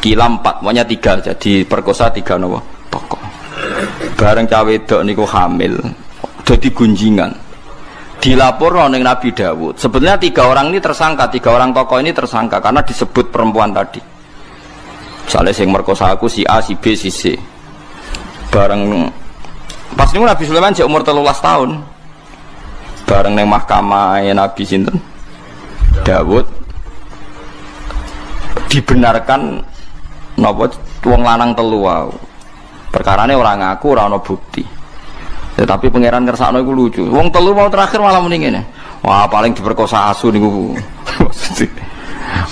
Kila 4, pokoknya 3 aja diperkosa 3 nopo tokoh. Bareng cawe wedok niku hamil, jadi gunjingan. Dilapor ning Nabi Dawud. Sebenarnya 3 orang ini tersangka, 3 orang tokoh ini tersangka karena disebut perempuan tadi. Misalnya yang merkosa aku si A, si B, si C. Bareng pas niku Nabi Sulaiman jek umur 13 tahun. Bareng neng mahkamah Nabi sinten Dawud dibenarkan napa wong lanang telu wae. Perkarane ora ngaku, ora ana bukti. Tetapi pangeran kersakno iku lucu. Wong telu mau terakhir malah muni ngene. Wah, paling diperkosa asu niku.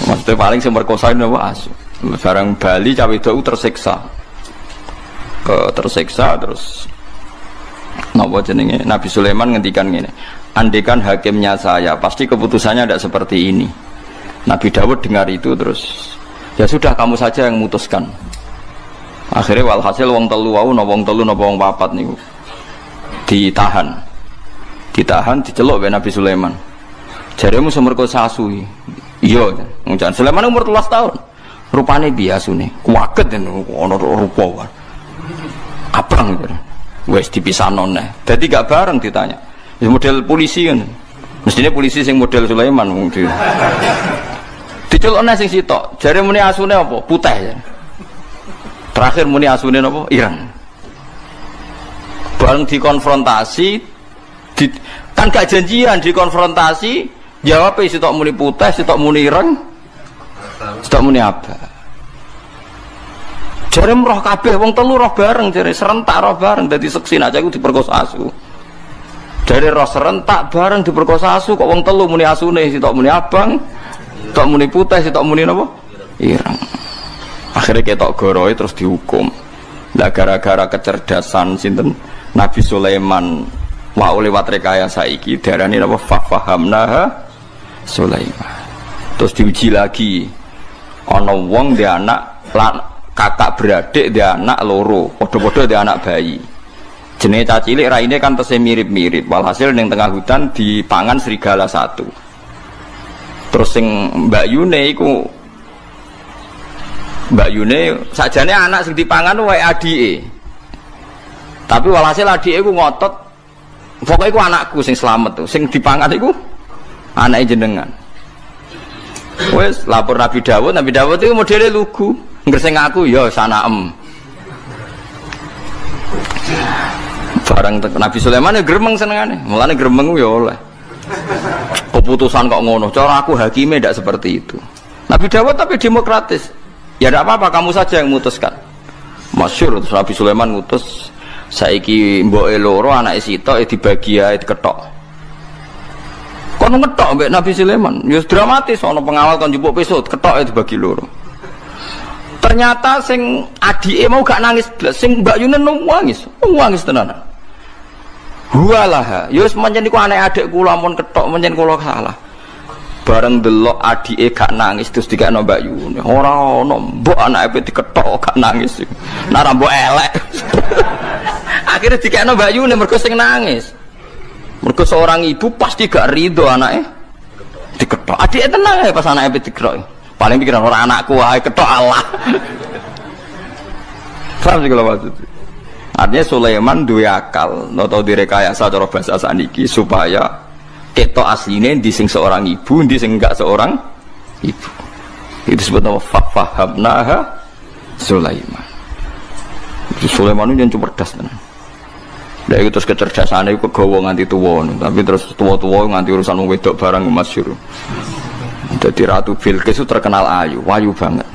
Maksudnya paling sing merkosa napa asu. Barang Bali cawe itu tersiksa. Tersiksa terus napa jenenge Nabi Sulaiman ngendikan ngene. Andekan hakimnya saya, pasti keputusannya tidak seperti ini. Nabi Dawud dengar itu terus ya sudah kamu saja yang memutuskan. Akhirnya walhasil wong telu wau napa wong telu napa wong papat niku ditahan, diceluk oleh Nabi Sulaiman. Jaremu semerkosa asu. Iya, ngucan Sulaiman umur 13 tahun. Rupane biasune, kuwaget ana rupa. Abang wis dipisahno neh. Dadi gak bareng ditanya. Ya model polisi kan. Mestinya polisi sing model Sulaiman wong di. Diceluk neh sing sitok. Jare muni asune apa? Putih ya. Terakhir muni asune napa? Ireng. Bareng dikonfrontasi kan gak janjian dikonfrontasi, jawab sitok muni putih, sitok muni ireng. Sitok muni apa? Jare roh kabeh wong telu roh bareng, jare serentak roh bareng dadi seksi aja iku diperkosa asu. Jare roh serentak bareng diperkosa asu kok wong telu muni asune, sitok muni abang, sitok muni putih, sitok muni napa? Ireng. Akhirnya ketok goroe terus dihukum. Lah gara-gara kecerdasan sinten Nabi Sulaiman wa lewat rekayasa iki darani napa fahamnaha Sulaiman. Terus diuji lagi. Ana wong dia anak kakak beradik dia anak loro, padha-padha dia anak bayi. Jenenge cacilik raine kan tesih mirip-mirip. Walhasil ning tengah hutan dipangan serigala satu. Terus sing Mbak Yune iku sajane anak sing dipangan wae adike. Tapi walhasil adike iku ngotot pokoke iku anakku sing slamet tuh. Sing dipangan iku anake jenengan. Wes lapor Nabi Dawud itu modelnya lugu. Ngerseng aku ya sanaem. Barang Nabi Sulaiman ya gremeng senengane. Mulane gremeng ya oleh. Keputusan kok ngono. Cara aku hakime ndak seperti itu. Nabi Dawud tapi demokratis. Ya ndak apa-apa kamu saja yang memutuskan. Masyhur terus Nabi Sulaiman ngutus saiki mboke loro anake sitok dibagi ae diketok. Kono ngetok mbek Nabi Sulaiman, ya dramatis ana pengawal kon njupuk pisau ketok dibagi loro. Ternyata sing adike mau gak nangis blas, sing Mbak Yunen nangis tenan. Huwalah, ya wis pancen iku anek adik kula mun ketok pancen kula salah. Bareng delok adike gak nangis terus dikekno Mbak Yunen. Ora ana mbok anake diketok gak nangis. Nek ora mbok elek. Akhirnya dikekno Mbak Yunen mergo sing nangis. Mergo seorang ibu pasti gak ridho anaknya diketok. Adiknya tenang ya pas anaknya diketok. Paling pikiran orang anakku wae ketok Allah. Paham sih kalau maksudnya. Artinya Sulaiman duwe akal, atau direkayasa cara bahasa saniki supaya ketok asline di sing seorang ibu, di sing enggak seorang ibu. Itu disebut nama fahamnaha Sulaiman. Sulaiman itu yang cerdas tenan. Dari itu terus kecerdasannya itu kegawa nganti tua, tapi terus tua-tua nganti urusan wong wedok barang masyhur. Jadi Ratu Bilqis itu terkenal ayu banget.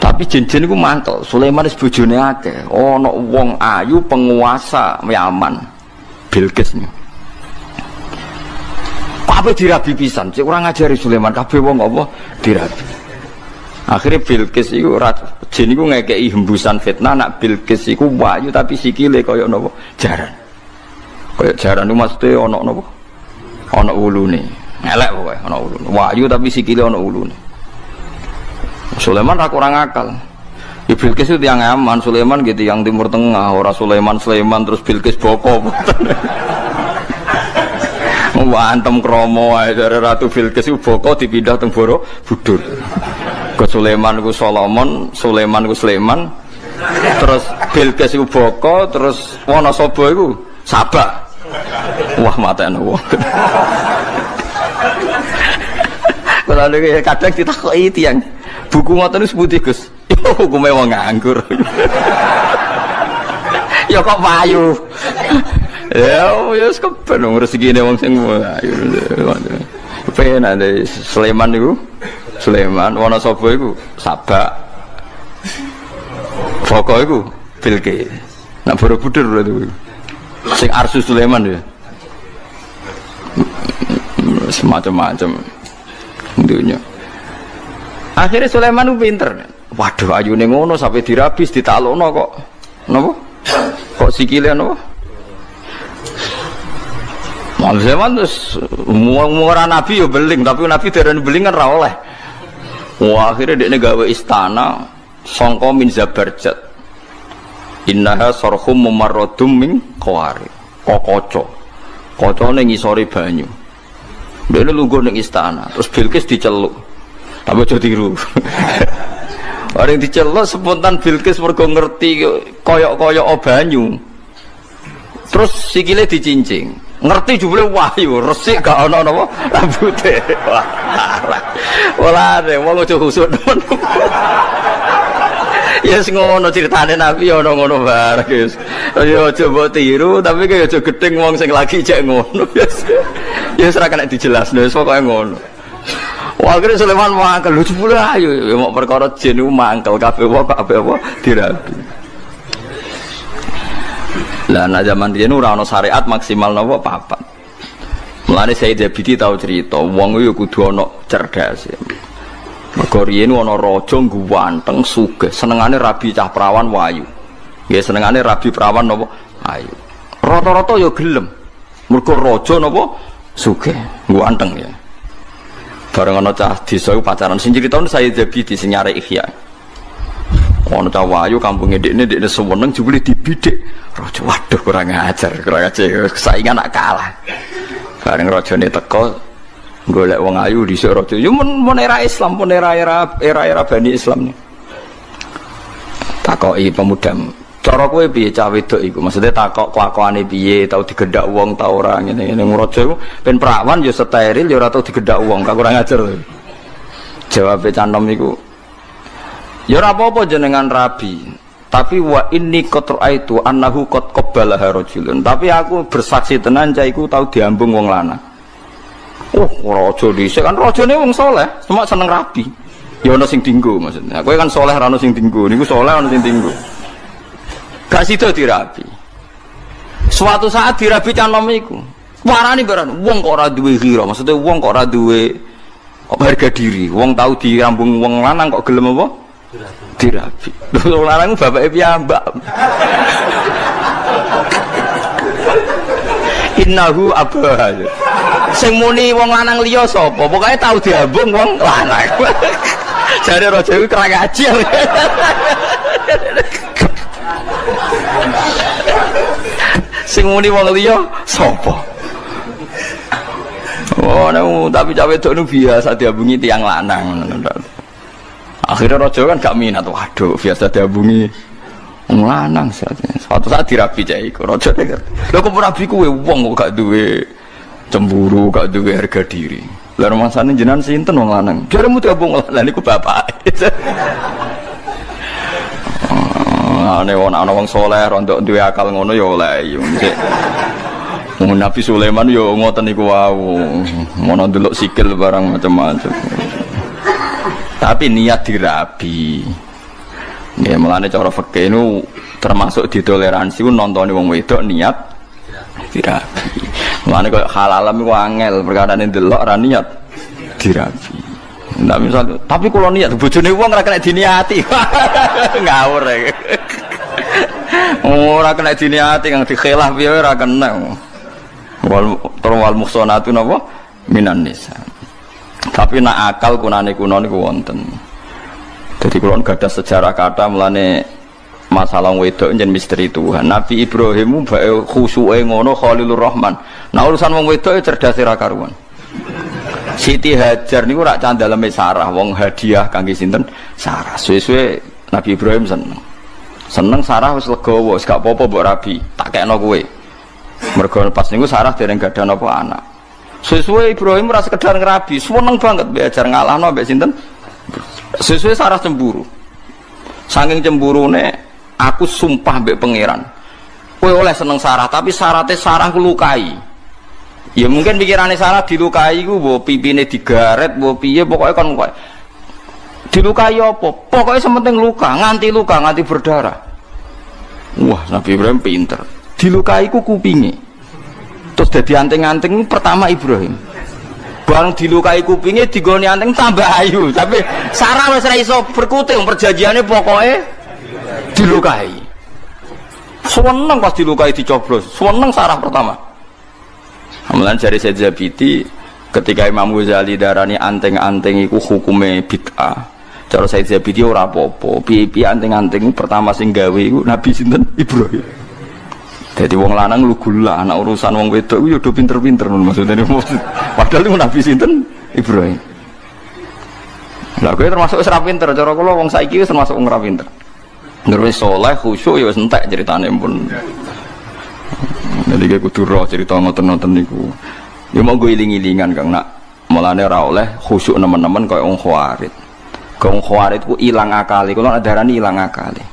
Tapi Tapi jin-jin iku mantel. Sulaiman wis bojone akeh. Ana wong ayu penguasa Yaman. Bilqis. Kabeh dirabi pisan, cek ora ngajari Sulaiman, kabeh wong apa dirabi. Akhirnya Bilqis iku jin iku ngekeki hembusan fitnah nak Bilqis iku wayu tapi sikile kaya napa jaran. Kaya jaran iku maksude ana napa? Ana ulune. Elek pokoke ana ulune. Wayu tapi sikile ana ulune. Sulaiman ra kurang akal. Bilqis itu yang aman, Sulaiman gitu yang Timur Tengah, ora Sulaiman terus Bilqis boko. Wantem kromo ae dari Ratu Bilqis iku boko dipindah teng Borobudur. Ke Sulaiman ku Solomon, Sulaiman ku Sulaiman. Terus Bilqis iku boko, terus Wonosobo iku Sabak. Wah matane wong. Kalau kadang ditakoki tiyang, buku ngoten niku sepundi Gus? Yo hukume wong nganggur. Ya kok payu. Ya wis keben rezekine wong sing ayu. Penak Sulaiman niku Sulaiman, Wonosobo iku Sabak. Boko iku Bilqis. Nak Borobudur berarti iku. Sing Arsu Sulaiman ya. Semacam-macam dunia. Akhirnya Sulaiman itu pinter. Waduh ayune ngono sampai dirabis ditalokno kok. Napa? Kok sikile napa? Sulaiman terus ora nabi yo beling, tapi nabi derene beling kan ra oleh. Wah, akhirnya dekne gawe istana sangka min Zabarjat. Innaha sarhum mumarradum min qawari. Kokoco. Kocone ngisore banyu. Dekne lungguh ning istana, terus Bilqis diceluk. Tapi aja tiru. Orang diceluk spontan Bilqis mergo ngerti koyok-koyok banyu. Terus sikile dicincing. Ngerti jebule wahyu, resik gak ana napa rambute. Wah, wong aja khusuk temen. Ya sing ngono critane Nabi ana ngono bareng, guys. Ya aja mbok tiru, tapi kaya aja gedeng wong sing lagi cek ngono. Ya ora kena dijelasno, wis pokoke ngono. Wah, akhirnya Sulaiman mangkel, lucu pula ayo, ya mau perkara jin itu mangkel, kabeh apa dirabi. Lah nak zaman riyen ora ana syariat maksimal napa papat. Mulane Sayyid Zabidi tau cerita, wong yo kudu ana cerdas. Mergo riyen ana raja ganteng sugih, senengane rabi cah prawan wayu. Nggih senengane rabi prawan napa ayu. Rata-rata yo gelem. Mergo raja napa sugih, ganteng ya. Bareng ana cah desa pacaran sing critakno Sayyid Zabidi sing nyare Ihya. Ono cah wayu kampunge dekne seweneng jebule dibidik. Raja waduh kurang ajar saingan nak kalah. Bareng rajane teko golek wong ayu dhisik raja. Yo men era Islam, pun era Bani Islam. Takoki pemuda. Cara kowe piye cah wedok iku? Maksudnya takok kelakuane piye, tau digendhak wong ta ora ngene-ngene. Raja iku ben prawan yo steril yo ora tau digendhak wong, kurang ajar. Jawabe canom iku ya ora apa-apa jenengan rabi, tapi wa inni qad raaitu annahu qad qabbalaha rajulun. Tapi aku bersaksi tenan cah iku tau diambung wong lanang. Oh, raja dhisik kan rajane wong saleh, cuma seneng rabi. Ya ana sing dinggo maksudnya. Kowe kan saleh ora ana sing dinggo, niku saleh ana sing dinggo. Gak sida dirabi. Suatu saat dirabi canom iku. Warani barang wong kok ora duwe ghira, maksudnya wong kok ora duwe harga diri. Wong tau dirambung wong lanang kok gelem apa? Dirabi. Wong lanang bapake piyambak. Innahu abah. Sing muni wong lanang liya sapa? Pokoke tau diambung wong lanang. Jare raja iku kerang ngaji. Sing muni wong liya sapa? Oh, tapi cawe wedok nu biasa diambungi tiang lanang. Akhirnya raja kan gak minat, waduh biasa diambungi wong lanang saatnya. Suatu saat dirabi cah iku, raja nek lho kok rabi kuwe wong kok gak duwe cemburu, gak duwe harga diri. Lah rumasane jenengan sinten wong lanang? Jaremu diambung lanang niku bapak. Ane ana wong saleh rondok duwe akal ngono ya oleh yo. Nabi Sulaiman yo ngoten niku wau. Ngono ndelok sikil barang macam-macam. Tapi niat dirabi. Ya mulane cara fikih nu termasuk ditoleransi nontoni wong wedok niat dirabi. Mulane kok halalam iku angel perkara ndelok ra niat dirabi. Ndak misal tapi kula niat bojone wong ora kena diniati. Ngawur ya. Ora kena diniati kang dikhilaf piye ora kena. Wal muhsanatu napa minan nisa. Tapi nak akal kunane kuno niku wonten. Jadi kalau nggak ada sejarah kata melane masalah wedok jen misteri Tuhan. Nabi Ibrahim bae khusyuke ngono Khalilur Rahman. Nah urusan wong wedok cerdas ra karuan. Siti Hajar niku rak candaleme Sarah, wong hadiah kangge sinten? Sarah. Suwe-suwe Nabi Ibrahim seneng. Seneng Sarah wis legowo, wis gak apa-apa mbok rabi, tak kekno kowe. Mergo pas niku Sarah dereng gadah napa anak. Suwe-suwe Ibrahim ora sekedar ngrabi, seneng banget belajar ngalahno mbek sinten? Sesuai Sarah cemburu. Saking cemburune aku sumpah mbek pangeran. Kowe oleh seneng Sarah, tapi syaratnya Sarah lukai. Ya mungkin pikirannya Sarah dilukai ku mbok pipine digaret, mbok piye pokoke kon kowe. Dilukai apa? Pokoknya sementing luka, nganti berdarah. Wah, Nabi Ibrahim pinter. Dilukai ku kupinge. Terus dadi anting-anting pertama Ibrahim. Barang dilukai kupingnya digoni anting tambah ayu, tapi Sarah wis ra iso berkutik perjanjiannya pokoknya dilukai. Seneng pas dilukai dicoblos, seneng Sarah pertama. Amalan jari Said Zabidi ketika Imam Ghazali darani anting-anting iku hukume bid'ah. Cara Said Zabidi ora apa-apa, piye-piye anting-anting pertama sing gawe iku Nabi sinten Ibrahim. Jadi wong lanang lu gula, anak urusan wong wedok itu udah pinter-pinter maksudnya. Padahal itu Nabi sinten Ibrahim. Lah kowe termasuk wis ra pinter, cara kula wong saiki wis termasuk wong ra pinter. Ngerti saleh khusyuk ya wis entek ceritane pun. Jadi kowe kudu roh cerita ngoten-ngoten niku. Ya mau go iling-ilingan Kang nak. Mulane ora oleh khusyuk nemen-nemen kaya wong khawarit. Wong khawarit ku ilang akale, kula darani ilang akale.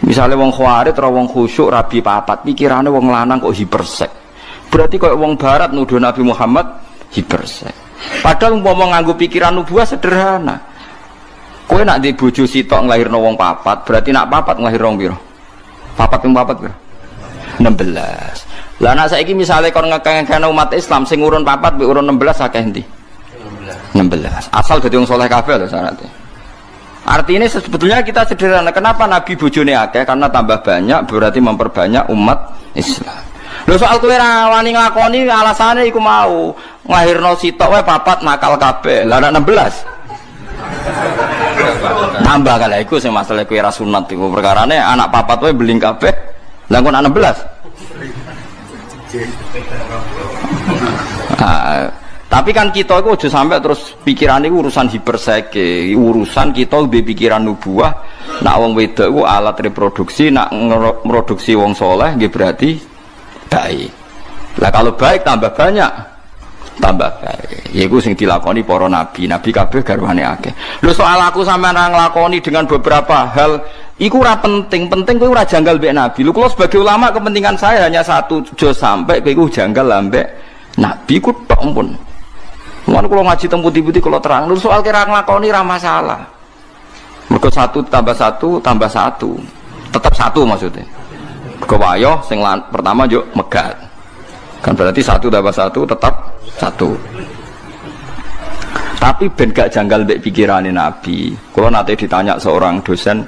Misalnya wong khawarit atau wong khusyuk rabi papat pikirannya wong lanang kok hipersek. Berarti kok wong barat nuduh Nabi Muhammad hipersek. Padahal umpama nganggo pikiran nubuah sederhana. Kowe nak di bojo sitok nglahirno wong papat, berarti nak papat nglahirno wong piro? Papat ping papat piro? 16. Lah nak saiki misale kon ngekene umat Islam sing urun papat mbek urun 16 akeh endi? 16. Asal dadi wong saleh kabeh lho syaratnya. Artinya sebetulnya kita sederhana. Kenapa Nabi bojone akeh? Karena tambah banyak berarti memperbanyak umat Islam. Lho soal kowe ra wani nglakoni alasane iku mau nglahirno sitok wae papat nakal kabeh. Lah anak 16. Tambah kala iku sing masalah kowe ra sunat iku perkarane anak papat wae beling kabeh. Lah kok anak 16. Tapi kan kita itu aja sampai terus pikiran itu urusan hiperseke, urusan kita udah pikiran nubuah. Nak wong wedok itu alat reproduksi, nak produksi wong soleh, berarti baik. Lah kalau baik tambah banyak, tambah baik. Yaitu sing dilakoni para nabi, nabi kabeh garwane akeh. Lho soal aku sampean nglakoni dengan beberapa hal, iku ora penting kowe ora janggal mbek nabi. Lho kula sebagai ulama kepentingan saya hanya satu, aja sampai kowe janggal ambek nabi ku tok pun. Mulane kula ngaji teng putih-putih kula terang, soal kira nglakoni ra masalah. Mergo 1 tambah 1 tambah 1. Tetap 1 maksudnya. Kewayo sing pertama yo megat. Kan berarti 1 tambah 1 tetap 1. Tapi ben gak janggal mbek pikirane Nabi. Kula nate ditanya seorang dosen,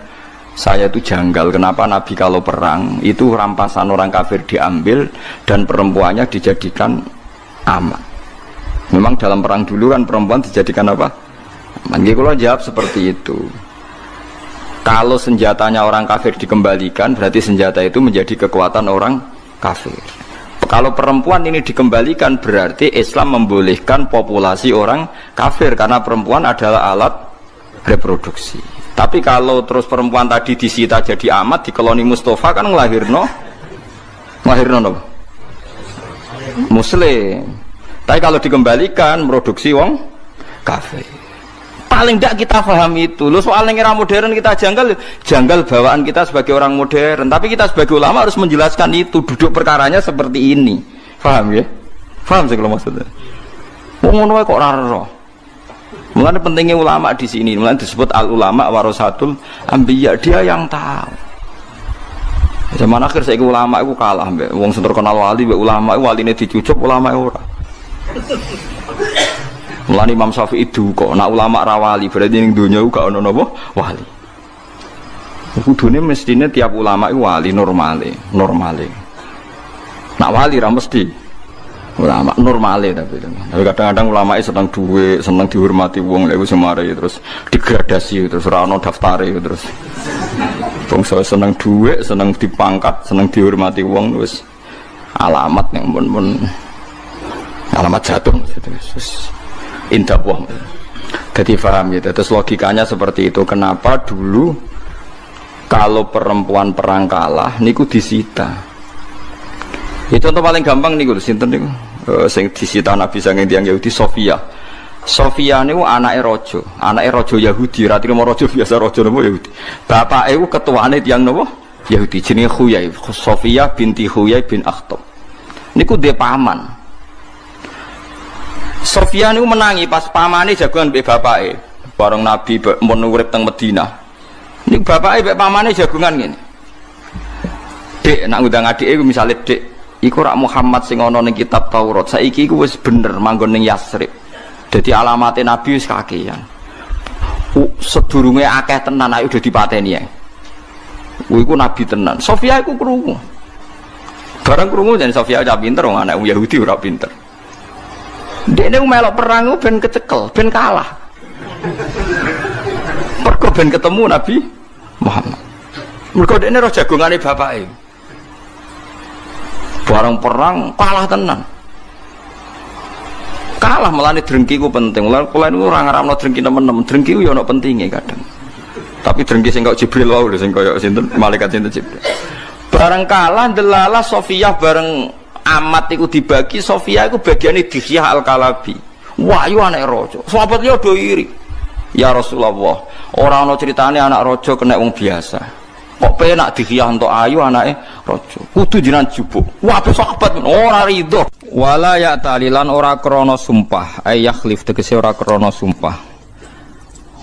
saya itu janggal kenapa Nabi kalau perang itu rampasan orang kafir diambil dan perempuannya dijadikan amat. Memang dalam perang dulu kan perempuan dijadikan apa? Mangke kula jawab seperti itu. Kalau senjatanya orang kafir dikembalikan, berarti senjata itu menjadi kekuatan orang kafir. Kalau perempuan ini dikembalikan, berarti Islam membolehkan populasi orang kafir karena perempuan adalah alat reproduksi. Tapi kalau terus perempuan tadi disita jadi amat di koloni Mustafa kan ngelahirno Muslim. Tapi kalau dikembalikan produksi wong kafir. Paling tidak kita paham itu. Lo soal era modern kita janggal bawaan kita sebagai orang modern. Tapi kita sebagai ulama harus menjelaskan itu. Duduk perkaranya seperti ini. Paham ya? Paham sih kalau maksudnya. Wong ngono kok ora ero. Mulane pentingnya ulama di sini, mulane disebut al ulama warasatul anbiya, dia yang tahu. Zaman akhir saya ulama itu kalah, mbak. Wong sing terkenal wali, mbak ulama itu waline dicucuk, ulama ora. Mulane Imam Syafi'i itu kok, nak ulama rawali berarti ning dunya gak ono napa wali. Kudune mestine tiap ulama itu wali normale. Nak wali ra mesti ulama normale tapi kadang-kadang ulama seneng duwe, seneng dihormati wong lha wis semare terus digradasi terus ora ono daftare terus. Wong seneng duwe, seneng dipangkat, seneng dihormati wong wis alamat yang pun alamat jatuh terus indah wong. Jadi paham gitu. Terus logikanya seperti itu. Kenapa dulu kalau perempuan perang kalah niku disita? Itu contoh paling gampang niku sinten niku sing disita Nabi saking tiyang Yahudi Sofia. Sofia niku anake raja Yahudi, ra trimo raja biasa raja napa Yahudi. Bapake iku ketuane tiyang napa Yahudi jenenge Khuyai, Sofia binti Khuyai bin Akhtab. Niku dhe paman. Sofia niku menangi pas pamane jagongan mbek bapake. Bareng Nabi mun urip teng Madinah. Niku bapake mbek pamane jagongan ngene. Dek nak ngundang adike iku misale Dek, iku rak Muhammad sing ana ning kitab Taurat. Saiki iku wis bener manggon ning Yasrib. Dadi alamate Nabi wis kakean. Sedurunge akeh tenan ayo udah dipateni ae. Iku Nabi tenan. Sofia iku krungu. Bareng krungu jan Sofia udah pinter wong anak Yahudi ora pinter. Dekne melok perang ben kecekel, ben kalah. Mergo ben ketemu Nabi Muhammad. Mergo dekne roh jagongane bapake. Barang perang kalah tenan. Kalah melane drengki ku penting. Kula niku ora ngaramno drengki nemen-nemen. Drengki ku ya ono pentinge kadang. Tapi drengki sing kok Jibril wae lho sing kaya sinten malaikat sinten Jibril. Barang kalah delala Sofiyah bareng amat iku dibagi, Sofia iku bagiane Dihyah Al-Kalabi. Wahyu anak raja. Sahabat liya do iri. Ya Rasulullah, ora ana critane anak raja kena wong biasa. Kok penak Dihyah entuk ayu anake raja. Kudu jenengan jupuk. Wah, sahabat ora rido. Wala ya talilan ora krana sumpah, ay yakhlif tegese ora krana sumpah.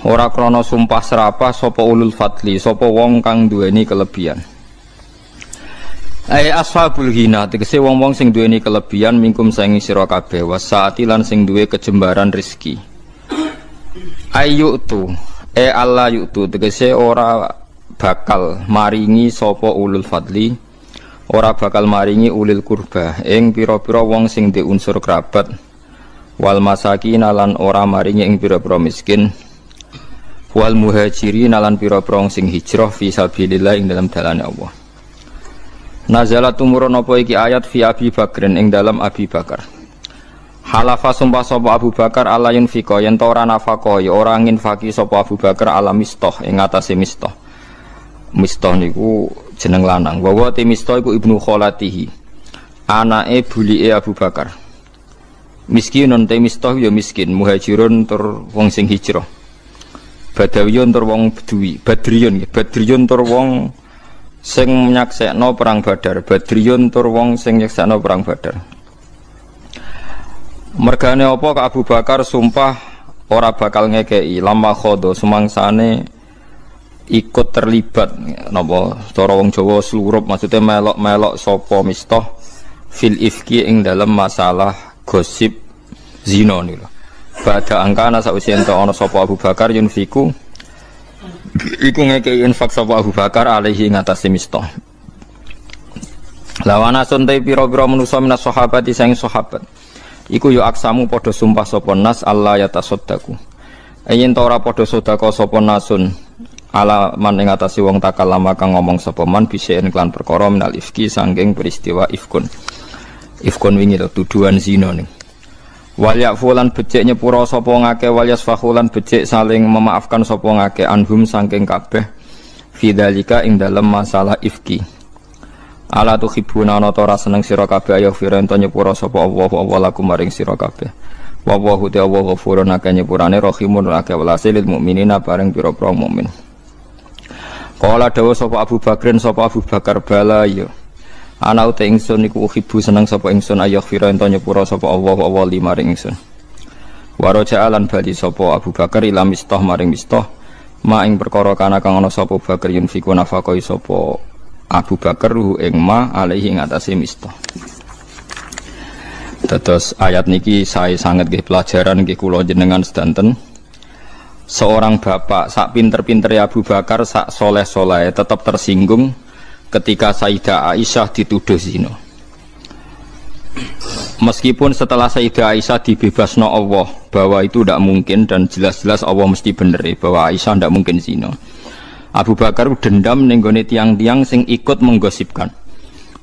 Ora krana sumpah serapah sapa ulul fadli, sapa wong kang duweni kelebihan. Ashabul ghina tegese wong-wong sing duweni kelebihan mingkum saingi sira kabeh wasaati lan sing duwe kejembaran rezeki. Ayyutu Allah yutu tegese ora bakal maringi sapa ulul fadli, ora bakal maringi ulil kurba ing pira-pira wong sing duwe unsur kerabat, wal masakin lan ora maringi ing pira-pira miskin, wal muhajirin lan pira-pira wong sing hijrah fi sabilillah ing dalam dalane Allah. Nazalat tumurun apa iki ayat fi Abi Bakrin ing dalam Abi Bakar. Halafa sumpah sapa Abu Bakar ala yunfiqa yen ta ora nafaqah ora nginfaki sapa Abu Bakar ala Mistah ing atase Mistah. Mistah niku jeneng lanang. Wa te Mistah iku ibnu kholatihi. Anake bulike Abu Bakar. Miskinun te Mistah ya miskin, muhajirun tur wong sing hijrah. Badawiyun tur wong beduwi, badriyun tur wong sing nyaksekno perang Badar, badriyun tur wong sing nyaksekno perang Badar. Mergane apa ka Abu Bakar sumpah ora bakal ngekei lama khodo sumangsane ikut terlibat napa cara wong Jawa slurup maksudnya melok-melok sapa Mistah fil ifki ing dalam masalah gosip zina niku. Badha angkana sausi ento ana sapa Abu Bakar yunfiku iku ngekei infak sapa Abu Bakar alaihi ngatasi Mistah. Lawana suntai pira-pira manusa minas sahabati sang sahabat. Iku yo aksamu padha sumpah sapa nas Allah ya tasaddaku. Yen ta ora padha sedekah sapa nasun ala man ing ngatasi wong takalama kang ngomong sapa man bisaen klan perkara minal ifki saking peristiwa ifkun. Ifkun wingi to tuduhan zina ning. Wal yafulan becik nyepura sapa ngake wal yasfahulan becik saling memaafkan sapa ngake anhum saking kabeh fidzalika ing dalem masalah ifki. Ala tuhibuna ana ta ora seneng sira kabeh ayo firento nyepura sapa Allah lakum maring sira kabeh. Wa Allahu ta'ala ghafurun akeh nyepurane rahimun akeh welase lil mukminina bareng pira-pira mukmin. Kala dawuh sapa Abu Bakrin sapa Abu Bakar bala ya. Ana uta ingsun niku uhibu seneng sapa ingsun ayo firento nyepura sapa Allah limaring ingsun. Wa raja'alan bali sapa Abu Bakar ila Mistah maring Mistah ma ing perkara kana kang ana sapa Bakar yunfiku nafaqoi sapa Abu Bakar ing ma alaihi ing atase Mistah. Terus ayat niki saya sangat nggih pelajaran nggih kula jenengan sedanten. Seorang bapak sak pinter-pintere Abu Bakar sak soleh-soleh tetap tersinggung ketika Sayyidah Aisyah dituduh zina. Meskipun setelah Sayyidah Aisyah dibebasno Allah bahwa itu tidak mungkin dan jelas-jelas Allah mesti bener bahwa Aisyah tidak mungkin zina. Abu Bakar dendam ning gone tiang-tiang sing ikut menggosipkan.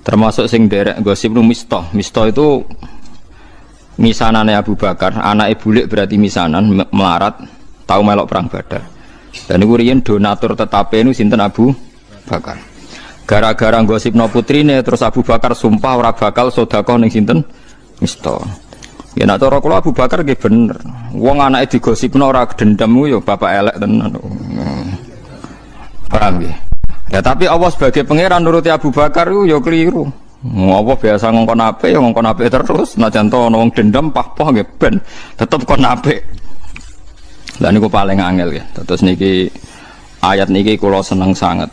Termasuk sing derek gosip nu Mistah. Mistah itu misanane Abu Bakar, anake bulik berarti misanan melarat, tahu melok perang Badar. Dan niku riyen donatur tetape nu sinten Abu Bakar. Gara-gara gosipno putrine terus Abu Bakar sumpah ora bakal sedekah ning sinten Mistah. Ya nek cara kula Abu Bakar nggih bener. Wong anake digosipno ora dendam yo bapak elek tenan. Paham nggih? Ya tapi Allah sebagai pangeran nuruti Abu Bakar yo keliru. Allah biasa ngongkon apik ya ngongkon apik terus. Najan to ana wong dendam pah-pah nggih ben tetep kon apik. Lah niku paling angel ya. Terus niki ayat niki kula seneng sangat.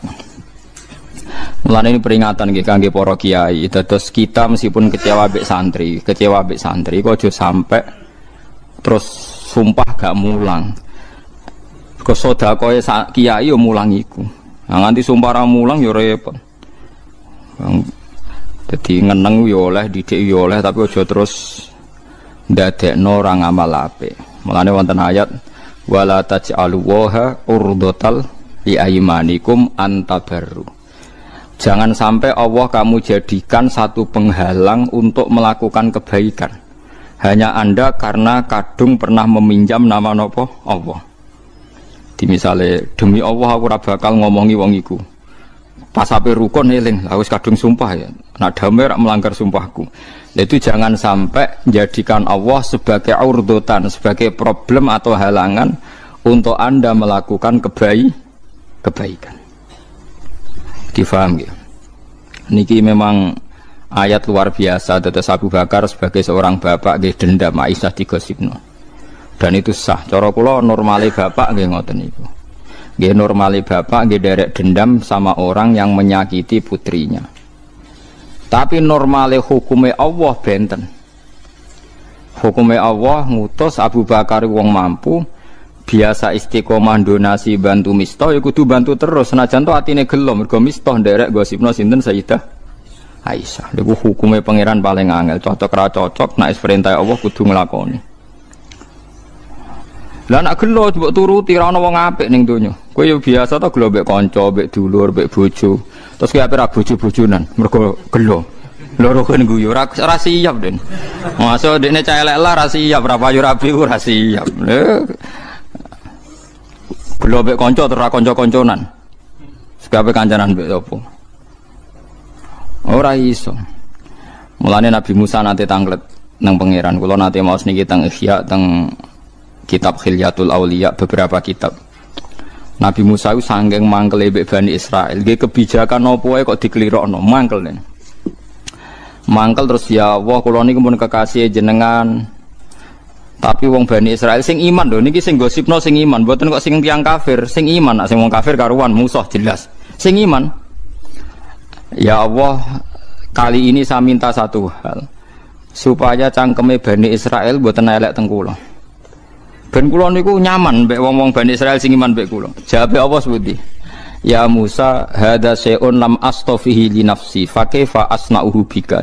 Mulane ini peringatan nggih kangge para kiai. Terus kita meskipun kecewa mbek santri kok aja sampai terus sumpah gak mulang. Kok sedekahe kiai yo mulang iku. Nah, nganti sumpah ra mulang yo repot. Dadi ngeneng yo oleh, didik yo oleh tapi aja terus ndadekno ora ngamal apik. Mulane wonten ayat wala taj'alu waha urdatal li aymanikum antabarru. Jangan sampai Allah kamu jadikan satu penghalang untuk melakukan kebaikan. Hanya Anda karena kadung pernah meminjam nama nopo Allah. Di misale demi Allah aku ora bakal ngomongi wong iku. Pas ape rukun eling, wis kadung sumpah ya. Nak damai rak melanggar sumpahku. Itu jangan sampai jadikan Allah sebagai urdutan, sebagai problem atau halangan untuk Anda melakukan kebaikan. Difaham ya? Niki memang ayat luar biasa. Tetes Abu Bakar sebagai seorang bapak nggih dendam Aisyah digosipno. Dan itu sah. Cara kula normale bapak nggih ngoten niku. Nggih normale bapak nggih derek dendam sama orang yang menyakiti putrinya. Tapi normale hukume Allah benten. Hukume Allah ngutus Abu Bakar wong mampu biasa istiqomah donasi bantu Mistah ya kudu bantu terus senajan to atine gelo mergo Mistah nderek gosipno sinten Sayyidah Aisyah. Niku hukume pangeran paling angel, cocok ra cocok nek perintah Allah kudu nglakoni. Lah nek gelo mbok turuti ra ono wong apik ning donya. Kowe ya biasa to gelo mbek kanca, mbek dulur, mbek bojo. Terus kowe ape ra bojo-bojonan mergo gelo. Loro kan guyu ora siap den. Masuk dekne cah elek lah ra siap, ra payu rabi ora siap. Gelo mbek kanca terus ra kanca-kanconan. Sekabe kancanan mbek apa? Ora iso. Mulane Nabi Musa nate tanglet nang pangeran. Kula nate maos niki teng Ihya teng kitab Khilyatul Auliya beberapa kitab. Nabi Musa ku sanggeng mangkel mbek Bani Israil. Nggih kebijakan apa wae kok diklirokno, mangkel nen. Mangkel terus ya Allah kula niki pun kekasih jenengan. Tapi wong Bani Israil sing iman lho niki sing gosipno sing iman, mboten kok sing tiyang kafir, sing iman. Nek sing wong kafir karuan musuh jelas. Sing iman. Ya Allah, kali ini saya minta satu hal. Supaya cangkeme Bani Israil mboten elek teng kula. Ben kula niku nyaman mbek wong-wong Bani Israil sing iman mbek kula. Jawabe Allah sepundi? Ya Musa, hadza syai'un lam astafihi li nafsi, fa kaifa asna'uhu bika.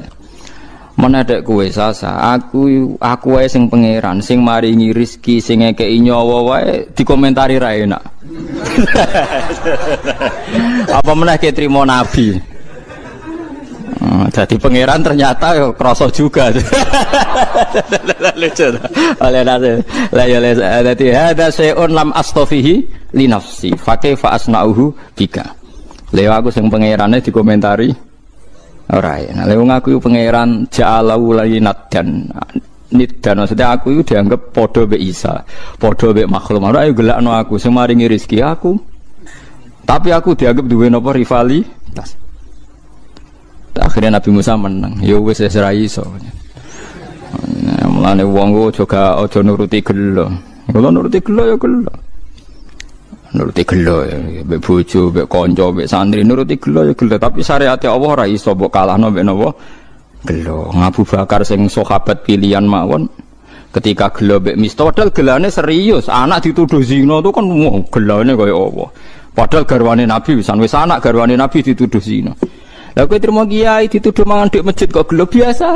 Menadek kowe sasa, aku wae sing pangeran, sing maringi rezeki, sing ngekeki nyawa wae dikomentari ra enak. Apa meneh ke trimo nabi. Jadi pangeran ternyata yo krasa juga. Lucu. Oleh nase. La ya dadi hada syai'un lam astafihi li nafsi, fa kaifa asna'uhu bika. Lha aku sing pangerane dikomentari ora ya. Nek wong aku pangeran ja'alahu linaddan. Niddan maksudnya aku itu dianggap padha mbek Isa, padha mbek makhluk. Ora ayo gelakno aku sing maringi rezeki aku. Tapi aku dianggap duwe napa rivalitas. Akhirnya Nabi Musa menang. Ya wis ra iso. Mulane wong juga aja nuruti gelo. Kalau nuruti gelo ya gelo. Nuruti gelo ya, mbek bojo, mbek kanca, mbek santri nuruti gelo ya gelo, tapi syariat Allah ora iso mbok kalahno mbek napa? Gelo. Abu Bakar sing sahabat pilihan mawon ketika gelo mbek Mistah padahal gelane serius, anak dituduh zina itu kan gelane kaya apa. Padahal garwane Nabi wis anak garwane Nabi dituduh zina. Lah kowe trimo kiai dituduh mangan ndek masjid kok gelo biasa.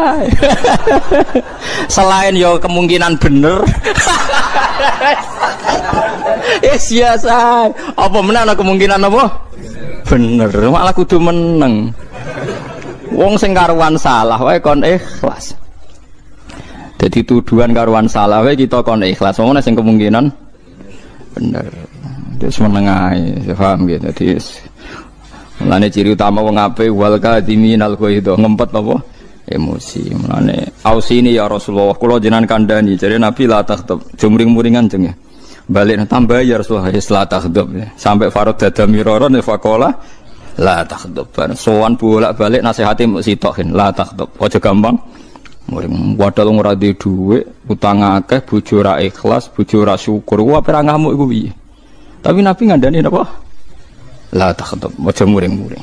Selain ya kemungkinan bener. Biasa. Apa meneh ana kemungkinan apa? Bener, malah kudu meneng. Wong sing karuan salah wae kon ikhlas. Dadi tuduhan karuan salah wae kita kon ikhlas. Wong sing kemungkinan bener. Terus meneng ae, paham gitu. Dadi mulane ciri utama wong apik wal kadiminal ghaidha ngempet apa emosi. Mulane ausini ya Rasulullah kula jenengan kandhani jare Nabi la takhdab jumring-muringan jeng ya. Balik tambah ya Rasulullah la takhdab ya. Sampai farad dadamiroron faqala la takhdab. Sowan bolak-balik nasihate mbok sitokin la takhdab. Aja gampang muring wadal ora duwe dhuwit, utang akeh, bojo ra ikhlas, bojo ra syukur. Ku ape ra ngamuk iku piye? Tapi Nabi ngandani napa? La takhdab, aja muring-muring.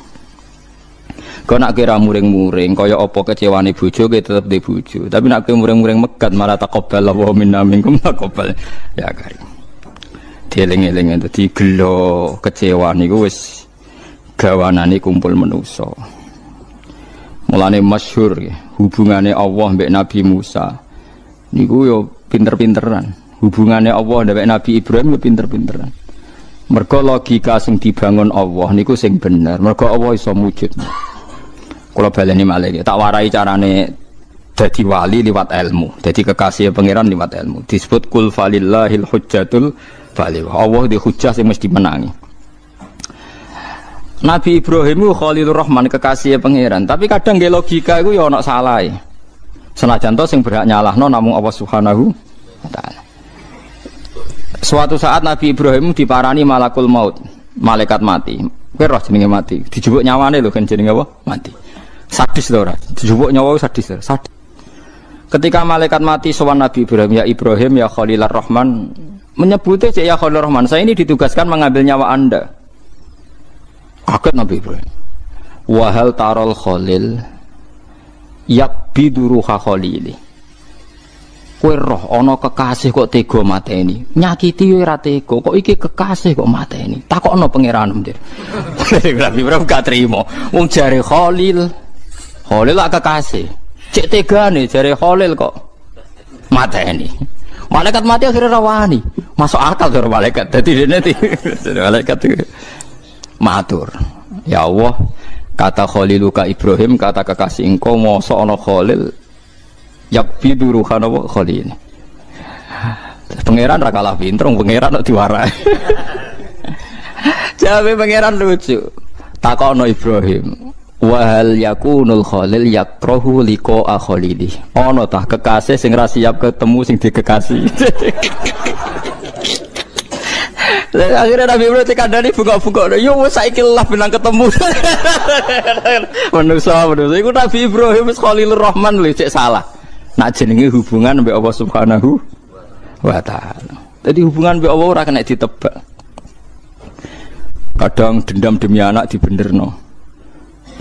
Kau nak kira muring-muring, kaya apa kecewane bojo, kaya tetep di bojo. Tapi nak kira muring-muring megat, malah taqabbal wa minna minkum taqabbal. Ya karim. Dieling-eling dadi gelo kecewa niku wis gawanane kumpul manusa. Mulane masyhur ya, hubungane Allah mbek Nabi Musa. Niku yo pinter-pinteran. Hubungane Allah mbek Nabi Ibrahim yo pinter-pinteran. Mergo logika sing dibangun Allah niku sing bener. Mergo Allah iso mujud. Kula baleni malih tak warai carane dadi wali liwat ilmu. Dadi kekasih pangeran liwat ilmu. Disebut kul falillahil hujjatul baligh. Allah di hujjah sing mesti menangi. Nabi Ibrahim Khalilur Rahman kekasih pangeran, tapi kadang nggih logika iku ya ana salahe. Senajan to sing berhak nyalahno namung Allah Subhanahu wa taala. Suatu saat Nabi Ibrahim diparani malakul maut, malaikat mati. Kowe roh jenenge mati, dijupuk nyawane lho kan jenenge apa? Mati. Sadis lho ora, dijupuk nyawa sadis. Sadis. Ketika malaikat mati sowan Nabi Ibrahim, ya Ibrahim ya Khalilur Rahman, menyebutnya ya Khalilur Rahman, saya ini ditugaskan mengambil nyawa Anda. Kaget Nabi Ibrahim. Wa hal taral Khalil yaqbidu ruha Khalili. Kowe roh ana kekasih kok tega mateni. Nyakiti ora tega, kok iki kekasih kok mateni. Takokno pangeran ndir. Nabi Ibrahim gak trimo. Wong jare Khalil lak kekasih. Cek tegane jare Khalil kok mateni. Malaikat mati akhirnya rawani. Masuk akal karo malaikat. Dadi dene malaikat matur. Ya Allah, kata Khaliluka Ibrahim, kata kekasih engkau mosok ana Khalil yakbidu ruhan wa Khalil. Pangeran ra kalah pinter, pangeran kok diwarai. Jawabe pangeran lucu. Takono Ibrahim, wa hal yakunul Khalil yakrahu liqa Khalili. Ana tah kekasih sing ra siap ketemu sing dikekasih. Akhirnya Nabi Ibrahim dikandani buka-buka. Yo saiki lah benang ketemu. Manusa iku Nabi Ibrahim wis Khalilur Rahman lho cek salah. Nak jenenge hubungan mbek Allah Subhanahu wa taala. Jadi hubungan mbek Allah ora kena ditebak. Kadang dendam demi anak dibenerno.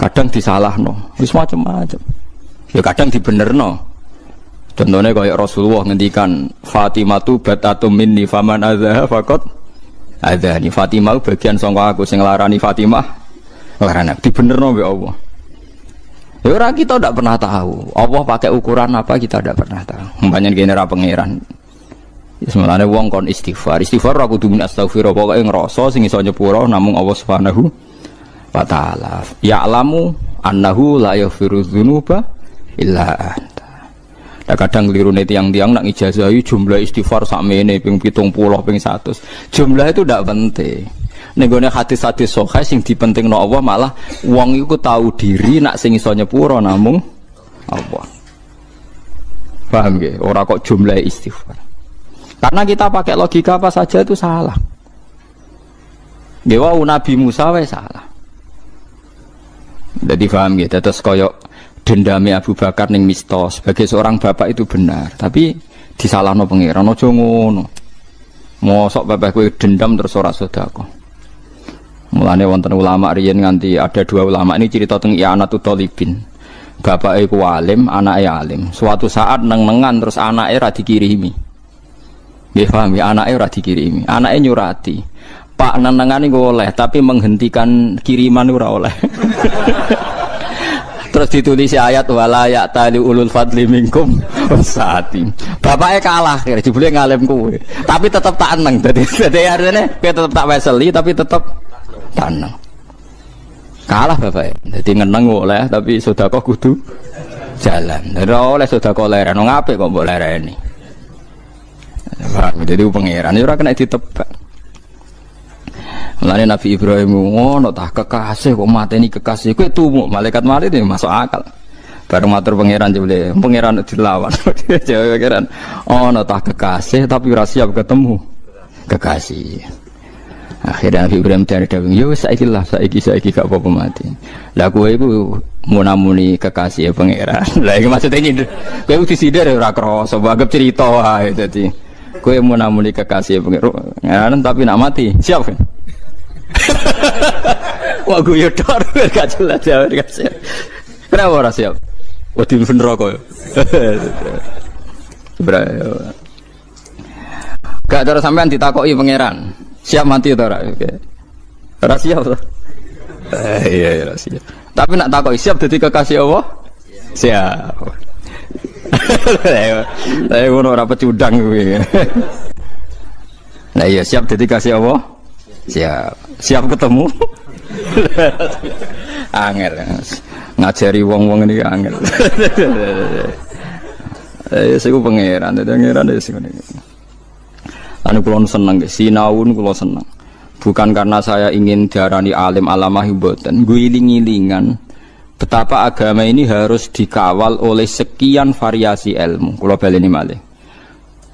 Kadang disalahno. Wis macam-macam. Ya kadang dibenerno. Contohnya kayak Rasulullah ngendikan Fatimatu batatum minni faman adzaha faqat adzani. Fatimah bagian sangka aku sing nglarani Fatimah. Larane dibenerno mbek Allah. Ya orang kita tidak pernah tahu Allah pakai ukuran apa, kita tidak pernah tahu. Banyak genera pangeran. Sebenarnya wong kon istighfar aku kudu min astaghfirullah, pokoke ngrasa sing iso nyepuro namung Allah Subhanahu wa taala. Ya'lamu annahu la yaghfiru dzunuba illa anta. Kadang klirune tiyang-tiyang nak ngijazahi jumlah istighfar sakmene ping 70 ping 100. Jumlah itu tidak penting. Nenggone hadis-hadis sahih sing dipentingno Allah malah wong iku tahu diri nak sing iso nyepuro namung Allah. Paham nggih? Ora kok jumlah istighfar. Karena kita pakai logika apa saja itu salah. Nggih wae Nabi Musa wae salah. Jadi paham nggih? Terus koyo dendame Abu Bakar ning Mistah sebagai seorang bapak itu benar, tapi disalahno pangeran aja ngono. Mosok bapak kowe dendam terus ora sedekah. Mulane wonten ulama riyen nganti ada 2 ulama ini cerita teng I'anatul Thalibin. Bapake ku alim, anake alim. Suatu saat neng-nengan terus anake ra dikirimi. Nggih paham ya, anake ora dikirimi. Anake nyurati. Pak neng-nengan iku oleh, tapi menghentikan kiriman ora oleh. Terus ditulis ayat wala ya'tali ulul fadli minkum wasati. Bapaknya kalah kira jebule ngalim kowe. Tapi tetep tak eneng. Dadi artine kowe tetep tak weseli tapi tetep tak eneng. Kalah bapaknya. Dadi ngeneng oleh tapi sedekah kudu jalan. Ora oleh sedekah leren. Wong apik kok mbok lereni. Paham, dadi pangeran ora kena ditebak. Mulane Nabi Ibrahim ngono tah kekasih kok mateni kekasih kowe tumuk malaikat mati itu masuk akal. Bareng matur pangeran jebule pangeran dilawan. Jawab pangeran ono tah kekasih tapi ora siap ketemu kekasih. Akhirnya Nabi Ibrahim dari dawuh yo saiki gak apa-apa mati. Lah kowe iku munamuni kekasih ya pangeran. Lah iki maksudnya nyindir. Kowe disindir ora krasa anggap cerita wae dadi kowe munamuni kekasih ya pangeran tapi nak mati siap kan? Wah gue yodor gak jelas ya dikasih. Kenapa ora siap? Wedi neraka ya. Gak terus sampean ditakoki pangeran. Siap mati ta ora? Oke. Ora siap to? Iya ora siap. Tapi nak takoki siap dadi kekasih Allah? Siap. Lah ngono ora pecundang kuwi. Lah iya siap dadi kekasih Allah? Siap ketemu. Angel ngajari wong-wong ini angel. Saya pangeran, pangeran itu sih. Anu kulon seneng, sinaun kulon seneng. Bukan karena saya ingin diarani alim alamah mboten, guling-gilingan betapa agama ini harus dikawal oleh sekian variasi ilmu. Kulo baleni malih.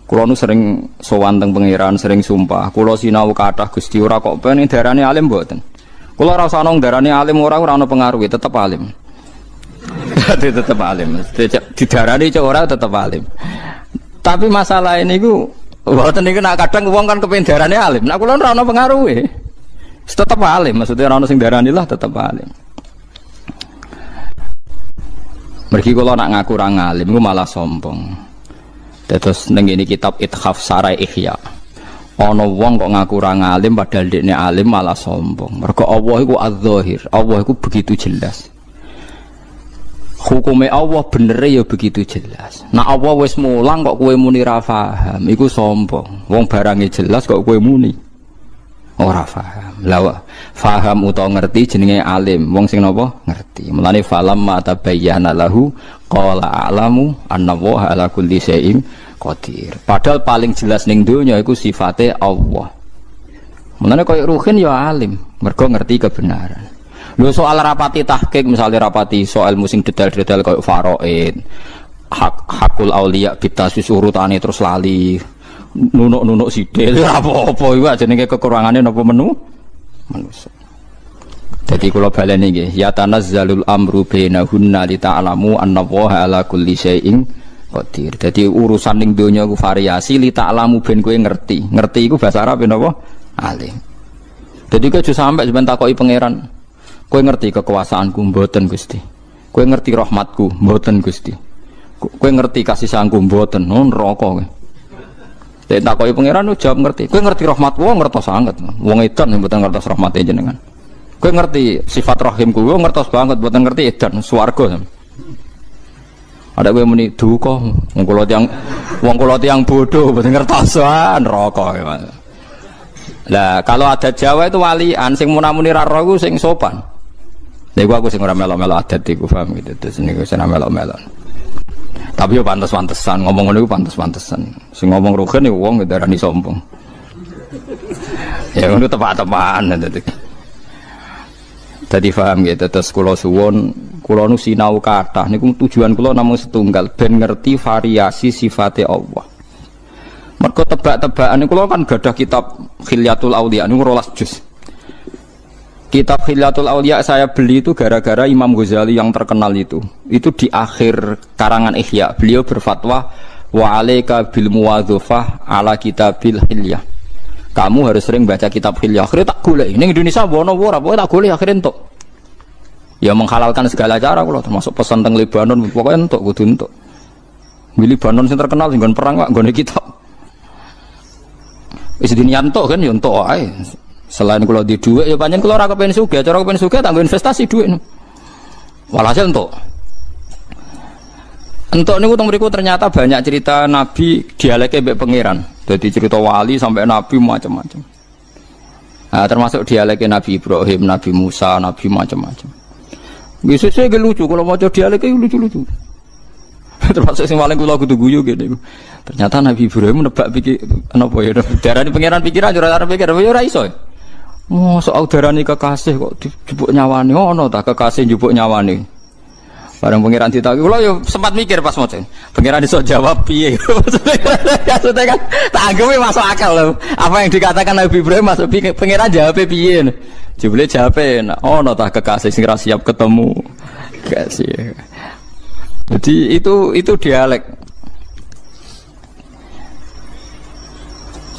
Kulo nu sering sowan teng pangeran, sering sumpah. Kulo sinau kathah Gusti ora kok ben darane alim mboten. Kulo ora usah nang darane alim ora ono pengaruhe, tetep alim. Tetep alim. Didarani cek ora tetep alim. Tapi masalah ini ku mboten niku nak kadang wong kan kepen darane alim. Nak kulo ora ono pengaruhe. Tetep alim, maksudnya ora ono sing darani lah tetep alim. Mergi kulo nak ngaku ora alim ku malah sombong. Terus neng ini kitab Ithaf Sarai Ihya. Ono wong kok ngaku ora alim padahal dekne alim malah sombong. Mergo Allah iku az-zahir. Allah iku begitu jelas. Hukume Allah bener ya begitu jelas. Nah Allah wis mulang kok kowe muni ra paham, iku sombong. Wong barange jelas kok kowe muni ora paham. Lah paham utawa ngerti jenenge alim. Wong sing napa? Ngerti. Mulane falam ma tabayyana lahu qala a'lamu anna wa ala kulli syai'in qadir. Padahal paling jelas ning donya iku sifate Allah. Mulane koyo ruhin ya alim, mergo ngerti kebenaran. Lho soal rapati tahqiq misalnya rapati soal musing detail-detail koyo faraid, hakul auliya bitasus urutane terus lali. Nunuk-nunuk sithik ora apa-apa iku jenenge kekurangane napa manusa. Jadi kula baleni nggih, ya tanazzalul amru bainahunna li ta'lamu anna Allaha ala kulli syai'in qadir. Jadi urusan ning donya ku variasi li ta'lamu ben kowe ngerti. Ngerti iku bahasa Arab napa? Alim. Jadi kowe aja sampe sampean takoki pangeran. Kowe ngerti kekuasaanku mboten Gusti. Kowe ngerti rahmatku mboten Gusti. Kowe ngerti kasih sayangku mboten. Neraka kowe. Dek takoki pangeran jawab ngerti. Kowe ngerti rahmat wong ngertos sanget. Wong edan mboten ngertos rahmate jenengan. Kowe ngerti sifat rahimku, wong ngertos banget mboten ngerti edan swarga. Ada kowe muni duka, wong kula tiyang bodoh mboten ngertos neraka. Lah kalau adat Jawa itu walian sing munamuni ra ro iku sing sopan. Lha aku sing ora melok-melok adat iku paham gitu. Terus niku sing melok-melok. Tapi yo pantes-pantesan ngomong ngono iku pantes-pantesan. Sing ngomong rugen iku wong darani sombong. Ya ngono tepak-tepakan dadi. Dadi paham gitu. Terus kula suwun, kula nu sinau kathah niku tujuan kula namung setunggal ben ngerti variasi sifate Allah. Mergo tebak-tebakan kula kan gadah kitab Khilyatul Auliya niku 12 juz. Kitab Hilyatul Auliya saya beli itu gara-gara Imam Ghazali yang terkenal itu. Itu di akhir karangan Ihya. Beliau berfatwa wa 'alaika bil muwadzafah ala kitabil Hilyah. Kamu harus sering baca kitab Hilyah. Akhirnya tak golek. Ning Indonesia wono ora, pokoke tak golek akhirnya entuk. Ya menghalalkan segala cara kula termasuk pesan teng Lebanon pokoke entuk kudu entuk. Di Lebanon sing terkenal sing nggon perang kok nggone kitab. Wis dinyantuk kan ya entuk ae. Selain kalau di duit ya panjang kalau orang kepengen sugih, cara kepengen sugih tanggung investasi duit. Walhasil entuk niku teng mriku ternyata banyak cerita Nabi dialeknya mbek pangeran. Jadi cerita wali sampai Nabi macam-macam. Nah, termasuk dialeknya Nabi Ibrahim, Nabi Musa, Nabi macam-macam. Bisa saya lucu kalau mau dialeknya lucu-lucu. Termasuk sing paling kula kudu guyu gitu. Ternyata Nabi Ibrahim nebak pikir napa ya darani pangeran pikiran ora arep pikir ya ora iso. Soal darani kekasih kok dijupuk nyawane ono ta kekasih njupuk nyawane. Bareng pangeran ditakoki kula yo sempat mikir pas maca. Pangeran iso jawab piye? Maksudnya kan tak anggap masuk akal loh. Apa yang dikatakan Nabi Ibrahim masuk pangeran jawab piye? Jebule jawabe ono ta kekasih sing ra siap ketemu. Kasih. Jadi itu dialek.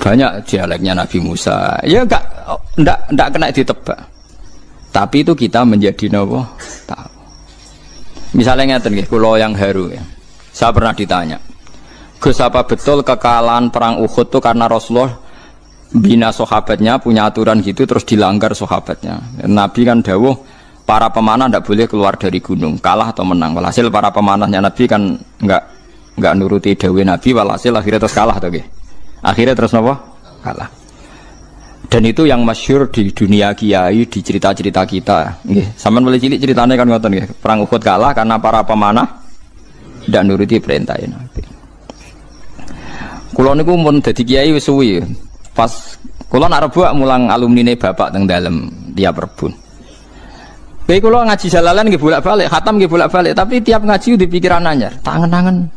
Banyak dialeknya Nabi Musa. Ya enggak kena ditebak. Tapi itu kita menjadi nopo tahu. Misalnya ngeten nggih, kula yang haru ya. Saya pernah ditanya, Gus apa betul kekalahan perang Uhud itu karena Rasulullah bina sahabatnya punya aturan gitu terus dilanggar sahabatnya. Nabi kan dawuh para pemanah tidak boleh keluar dari gunung, kalah atau menang. Walhasil para pemanahnya Nabi kan enggak nuruti dawuh Nabi, walhasil akhirnya terus kalah tuh nggih. Akhirnya terus apa? Kalah. Dan itu yang masyhur di dunia kiai, di cerita-cerita kita. Nggih, sampean boleh cilik ceritanya kan ngoten nggih. Perang Uhud kalah karena para pemanah tidak nuruti perintah Nabi. Kula niku mun dadi kiai wis suwi. Pas kula nak rebuk mulang alumnine bapak teng dalem tiap rebun. Baik kula ngaji jalalan nggih bolak-balik, khatam nggih bolak-balik, tapi tiap ngaji di pikiran anyar, tangan-tangan.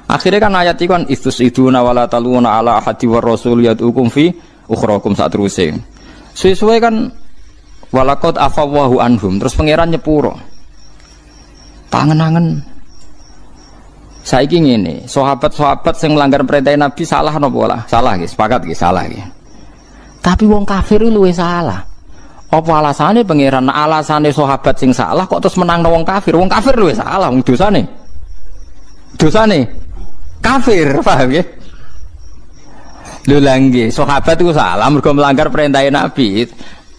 Akhirnya kan ayat itu kan istus'iduna wala taluna ala ahadi war rasul yad'ukum fi ukhrakum sak teruse. Suwe-suwe kan walaqad afawwahu anhum, terus pangeran nyepuro. Tangan-tangan. Saiki ngene, sahabat-sahabat sing melanggar perintah Nabi salah napa ora? Salah nggih, sepakat nggih, salah nggih. Tapi wong kafir luwih salah. Apa alasane pangeran? Alasane sahabat sing salah kok terus menang wong kafir? Wong kafir luwih salah wong dosane. Dosane kafir, paham ya? Lho langge, sahabat itu salah mergo melanggar perintah Nabi.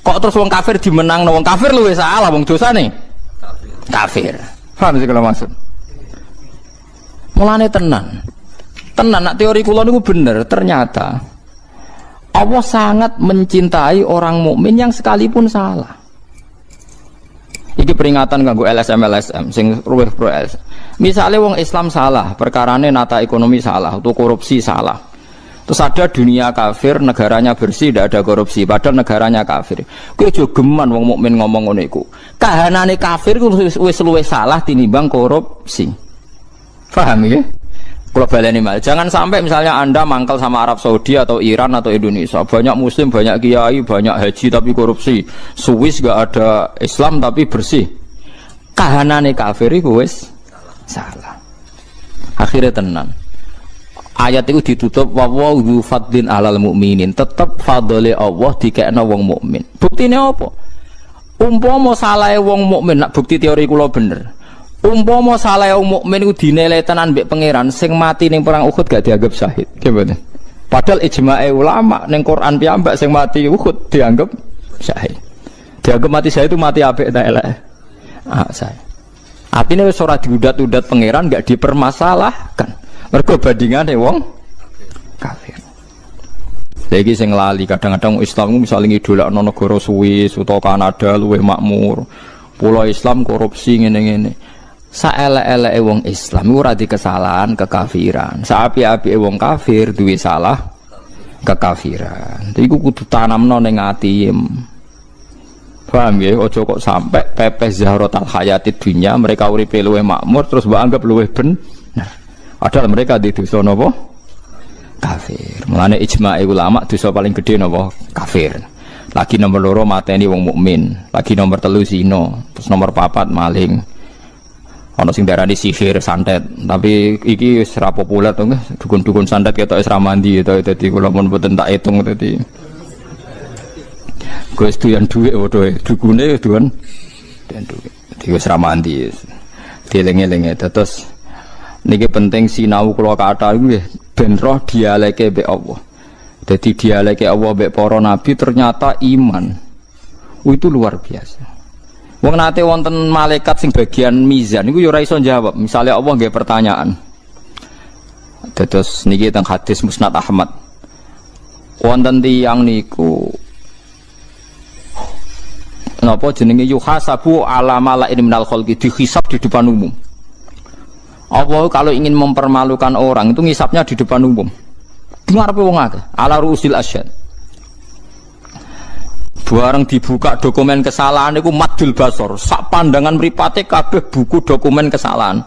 Kok terus wong kafir dimenang wong kafir luwih salah wong dosane? Kafir. Paham sih kalau maksud? Mulane tenan. Tenan nak teori kula niku bener, ternyata Allah sangat mencintai orang mukmin yang sekalipun salah. Iki peringatan kanggo LSM sing ruweh pro LSM. Misale wong Islam salah, perkarane nata ekonomi salah, atau korupsi salah. Terus ada dunia kafir, negaranya bersih, tidak ada korupsi, padahal negaranya kafir. Kowe aja geman wong mukmin ngomong ngono iku. Kahanane kafir wis luwih salah tinimbang korupsi. Paham ya? Kalau baleni mal, jangan sampai misalnya Anda mangkal sama Arab Saudi atau Iran atau Indonesia, banyak muslim, banyak kiai, banyak haji tapi korupsi. Swiss gak ada Islam tapi bersih. Kahanane kafir iku wis salah. Akhirnya tenan. Ayat itu ditutup wa dzu fadlin 'alal mukminin. Tetep fadhole Allah dikekno wong mukmin. Buktine apa? Umpama salahe wong mukmin, nak bukti teori kula bener. Umpama salah wong mukmin iku dinilai tenan mbek pangeran, sing mati ning perang Uhud gak dianggap syahid. Gimana? Padahal ijma'e ulama ning Quran piyambak sing mati Uhud dianggap syahid. Dianggap mati syahid itu mati apik ta elek. Saya. Artinya wis ora diudat-udat pangeran gak dipermasalahkan. Mergo bandingane wong kafir. Lagi sing lali kadang-kadang Islam misalnya ngidolakno negara Swiss utawa Kanada luwih makmur. Pulau Islam korupsi ngene-ngene. Saelek-eleke wong Islam ora di kesalahan kekafiran. Saapi-apike wong kafir duwe salah kekafiran. Iku kudu tanamno ning ati. Paham ya? Aja kok sampai pepes zahratal hayatid dunya mereka uripe luwih makmur terus mbok anggap luwih bener. Padahal mereka di dosa napa? Kafir. Mulane ijma' ulama dosa paling gedhe napa? Kafir. Lagi nomor loro mateni wong mukmin, lagi nomor telu zina, terus nomor papat maling. Ana sing darani sihir santet, tapi iki wis ora populer to nggih. Dukun-dukun santet ketok wis ra mandi to, dadi kula mun mboten tak hitung dadi. Wis duyan dhuwit waduhe, dukune wis duwen dhuwit. Dadi wis ra mandi. Dieling-eling terus niki penting sinau kula kathah iku nggih ben roh dialeke mbek Allah. Dadi dialeke Allah mbek para nabi ternyata iman. Itu luar biasa. Wong nate wonten malaikat sing bagian mizan niku ya ora iso jawab. Misale Allah nggih pertanyaan. Terus niki teng hadis Musnad Ahmad. Wonten tiyang niku napa jenenge yuhasabu ala malain minal khalqi, dihisab di depan umum. Allah kalau ingin mempermalukan orang itu ngisapnya di depan umum. Ngarepe wong akeh, ala ruusil asyad. Bareng dibuka dokumen kesalahan itu madul basor, sak pandangan mripate kabeh buku dokumen kesalahan.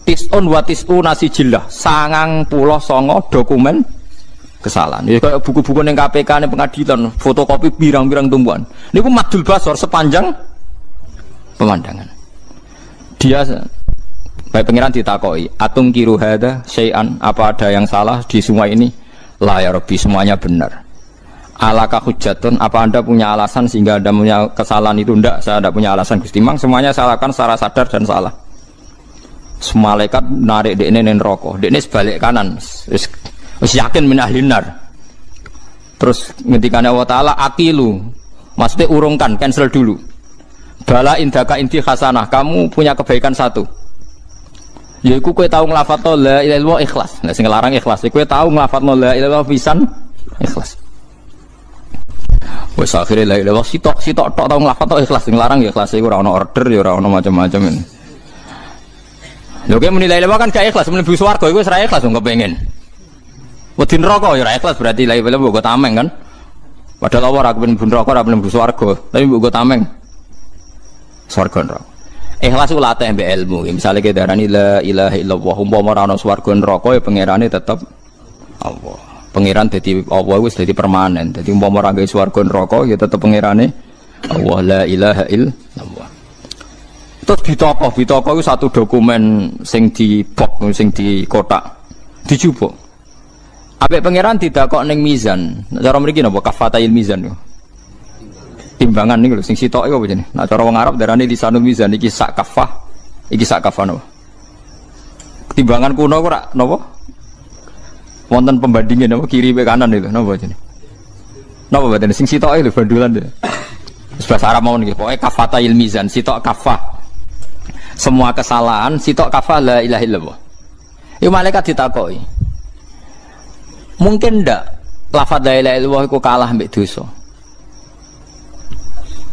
Tisun wa tisuna sijillah, 99 dokumen kesalahan. Ya kayak buku-buku ning KPK ning pengadilan, fotokopi pirang-pirang tumpuan. Niku madul basor sepanjang pemandangan. Dia baik pengiran ditakoki, atung kiru hada syai'an, apa ada yang salah di semua ini? La ya Rabbi, semuanya benar. Alaka hujjatun, apa anda punya alasan sehingga anda punya kesalahan itu? Tidak, saya tidak punya alasan Gusti. Mang semuanya saya lakukan secara sadar dan salah. Malaikat narik dekne ning neraka, dekne sebalik kanan, wis yakin min ahlinar. Terus ngendikane Allah Taala akilu, maksudnya urungkan, cancel dulu. Bala indaka inti hasanah, kamu punya kebaikan satu. Yaiku kowe tau nglafadzno la ilaha illallah ikhlas. Nah sing larang ikhlas, kowe tau nglafadzno la ilaha illallah pisan ikhlas. Wes akhire la ilaha sitok tok tau nglafadzno ikhlas, sing larang ya ikhlas iku ora ono order ya ora ono macam-macam. Lho kowe muni la ilaha kan gak ikhlas, mlebu swarga iku wis ra ikhlas wong kepengin. Wedi neraka ya ora ikhlas berarti la ilaha mbok tameng kan. Padahal Allah ora kepengin mlebu neraka ora mlebu swarga, tapi mbok tameng swarga neraka. Ikhlas ku latih mbek ilmu. Misale kita darani la ilaha illallah umpama ora ana swarga neraka ya pangerane tetep Allah. Pangeran dadi Allah wis dadi permanen. Dadi umpama ora gawe swarga neraka ya tetep pangerane Allah la ilaha illallah. Terus bitoko iku satu dokumen sing di box sing di kotak dijupuk. Ambek pangeran didakok ning mizan. Cara mriki napa kafatail mizan yo. Timbangan niku lho sing sitok iku apa jenenge? Nah cara wong Arab darane lisanul mizan iki sak kafah. Iki sak kafah napa? Timbangan kuno kok ora napa? Wonten pembandingin napa kiri be kanan itu napa jenenge? Napa badane sing sitok lho bandulan lho. Wis bahasa Arab mawon nggih, pokoke kafatail mizan, sitok kafah. Semua kesalahan sitok kafah la ilaha illallah. Iku malaikat ditakoki. Mungkin ndak lafaz la ilaha illallah iku kalah mbek dosa.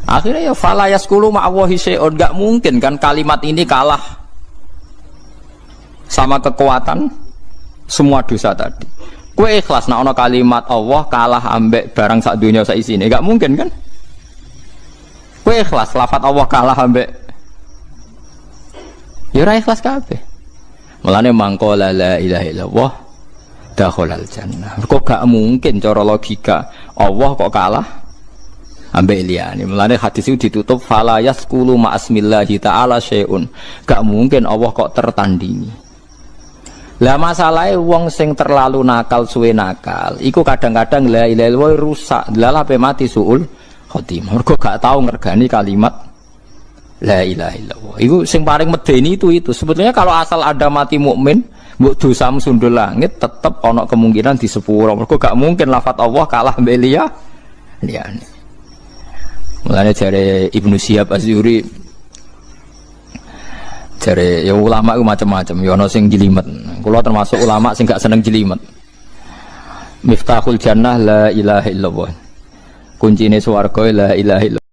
Akhirnya ya fala yaskulu ma'allahi syai'un, enggak mungkin kan kalimat ini kalah sama kekuatan semua dosa tadi. Kowe ikhlas nek ana kalimat Allah kalah ambek barang sak dunya sak isine, enggak mungkin kan? Kowe ikhlas lafaz Allah kalah ambek ya ora ikhlas kabeh. Mulane mangko la ilaha illallah dakhalal jannah. Kok gak mungkin cara logika Allah kok kalah ambek liyane. Mulane hadis itu ditutup fala yaskulu ma'asmillahi ta'ala syai'un. Gak mungkin Allah kok tertandingi. Lah masalahe wong sing terlalu nakal suwe nakal iku kadang-kadang la ilaha illallah rusak, lha ape mati suul khotimah. Mergo gak tau ngergani kalimat la ilaha illallah. Iku sing paling medeni itu. Sebetulnya kalau asal ada mati mukmin, mbok dosamu sundul langit tetep ana kemungkinan di sepuro. Mergo gak mungkin lafaz Allah kalah mbek liyane. Mulanya jare Ibnu Syihab Az-Zuhri jare ya ulama itu macam-macam ya ana sing jelimet. Kula termasuk ulama sing gak seneng jelimet. Miftahul jannah la ilaha illallah. Kuncine swarga la ilaha illallah.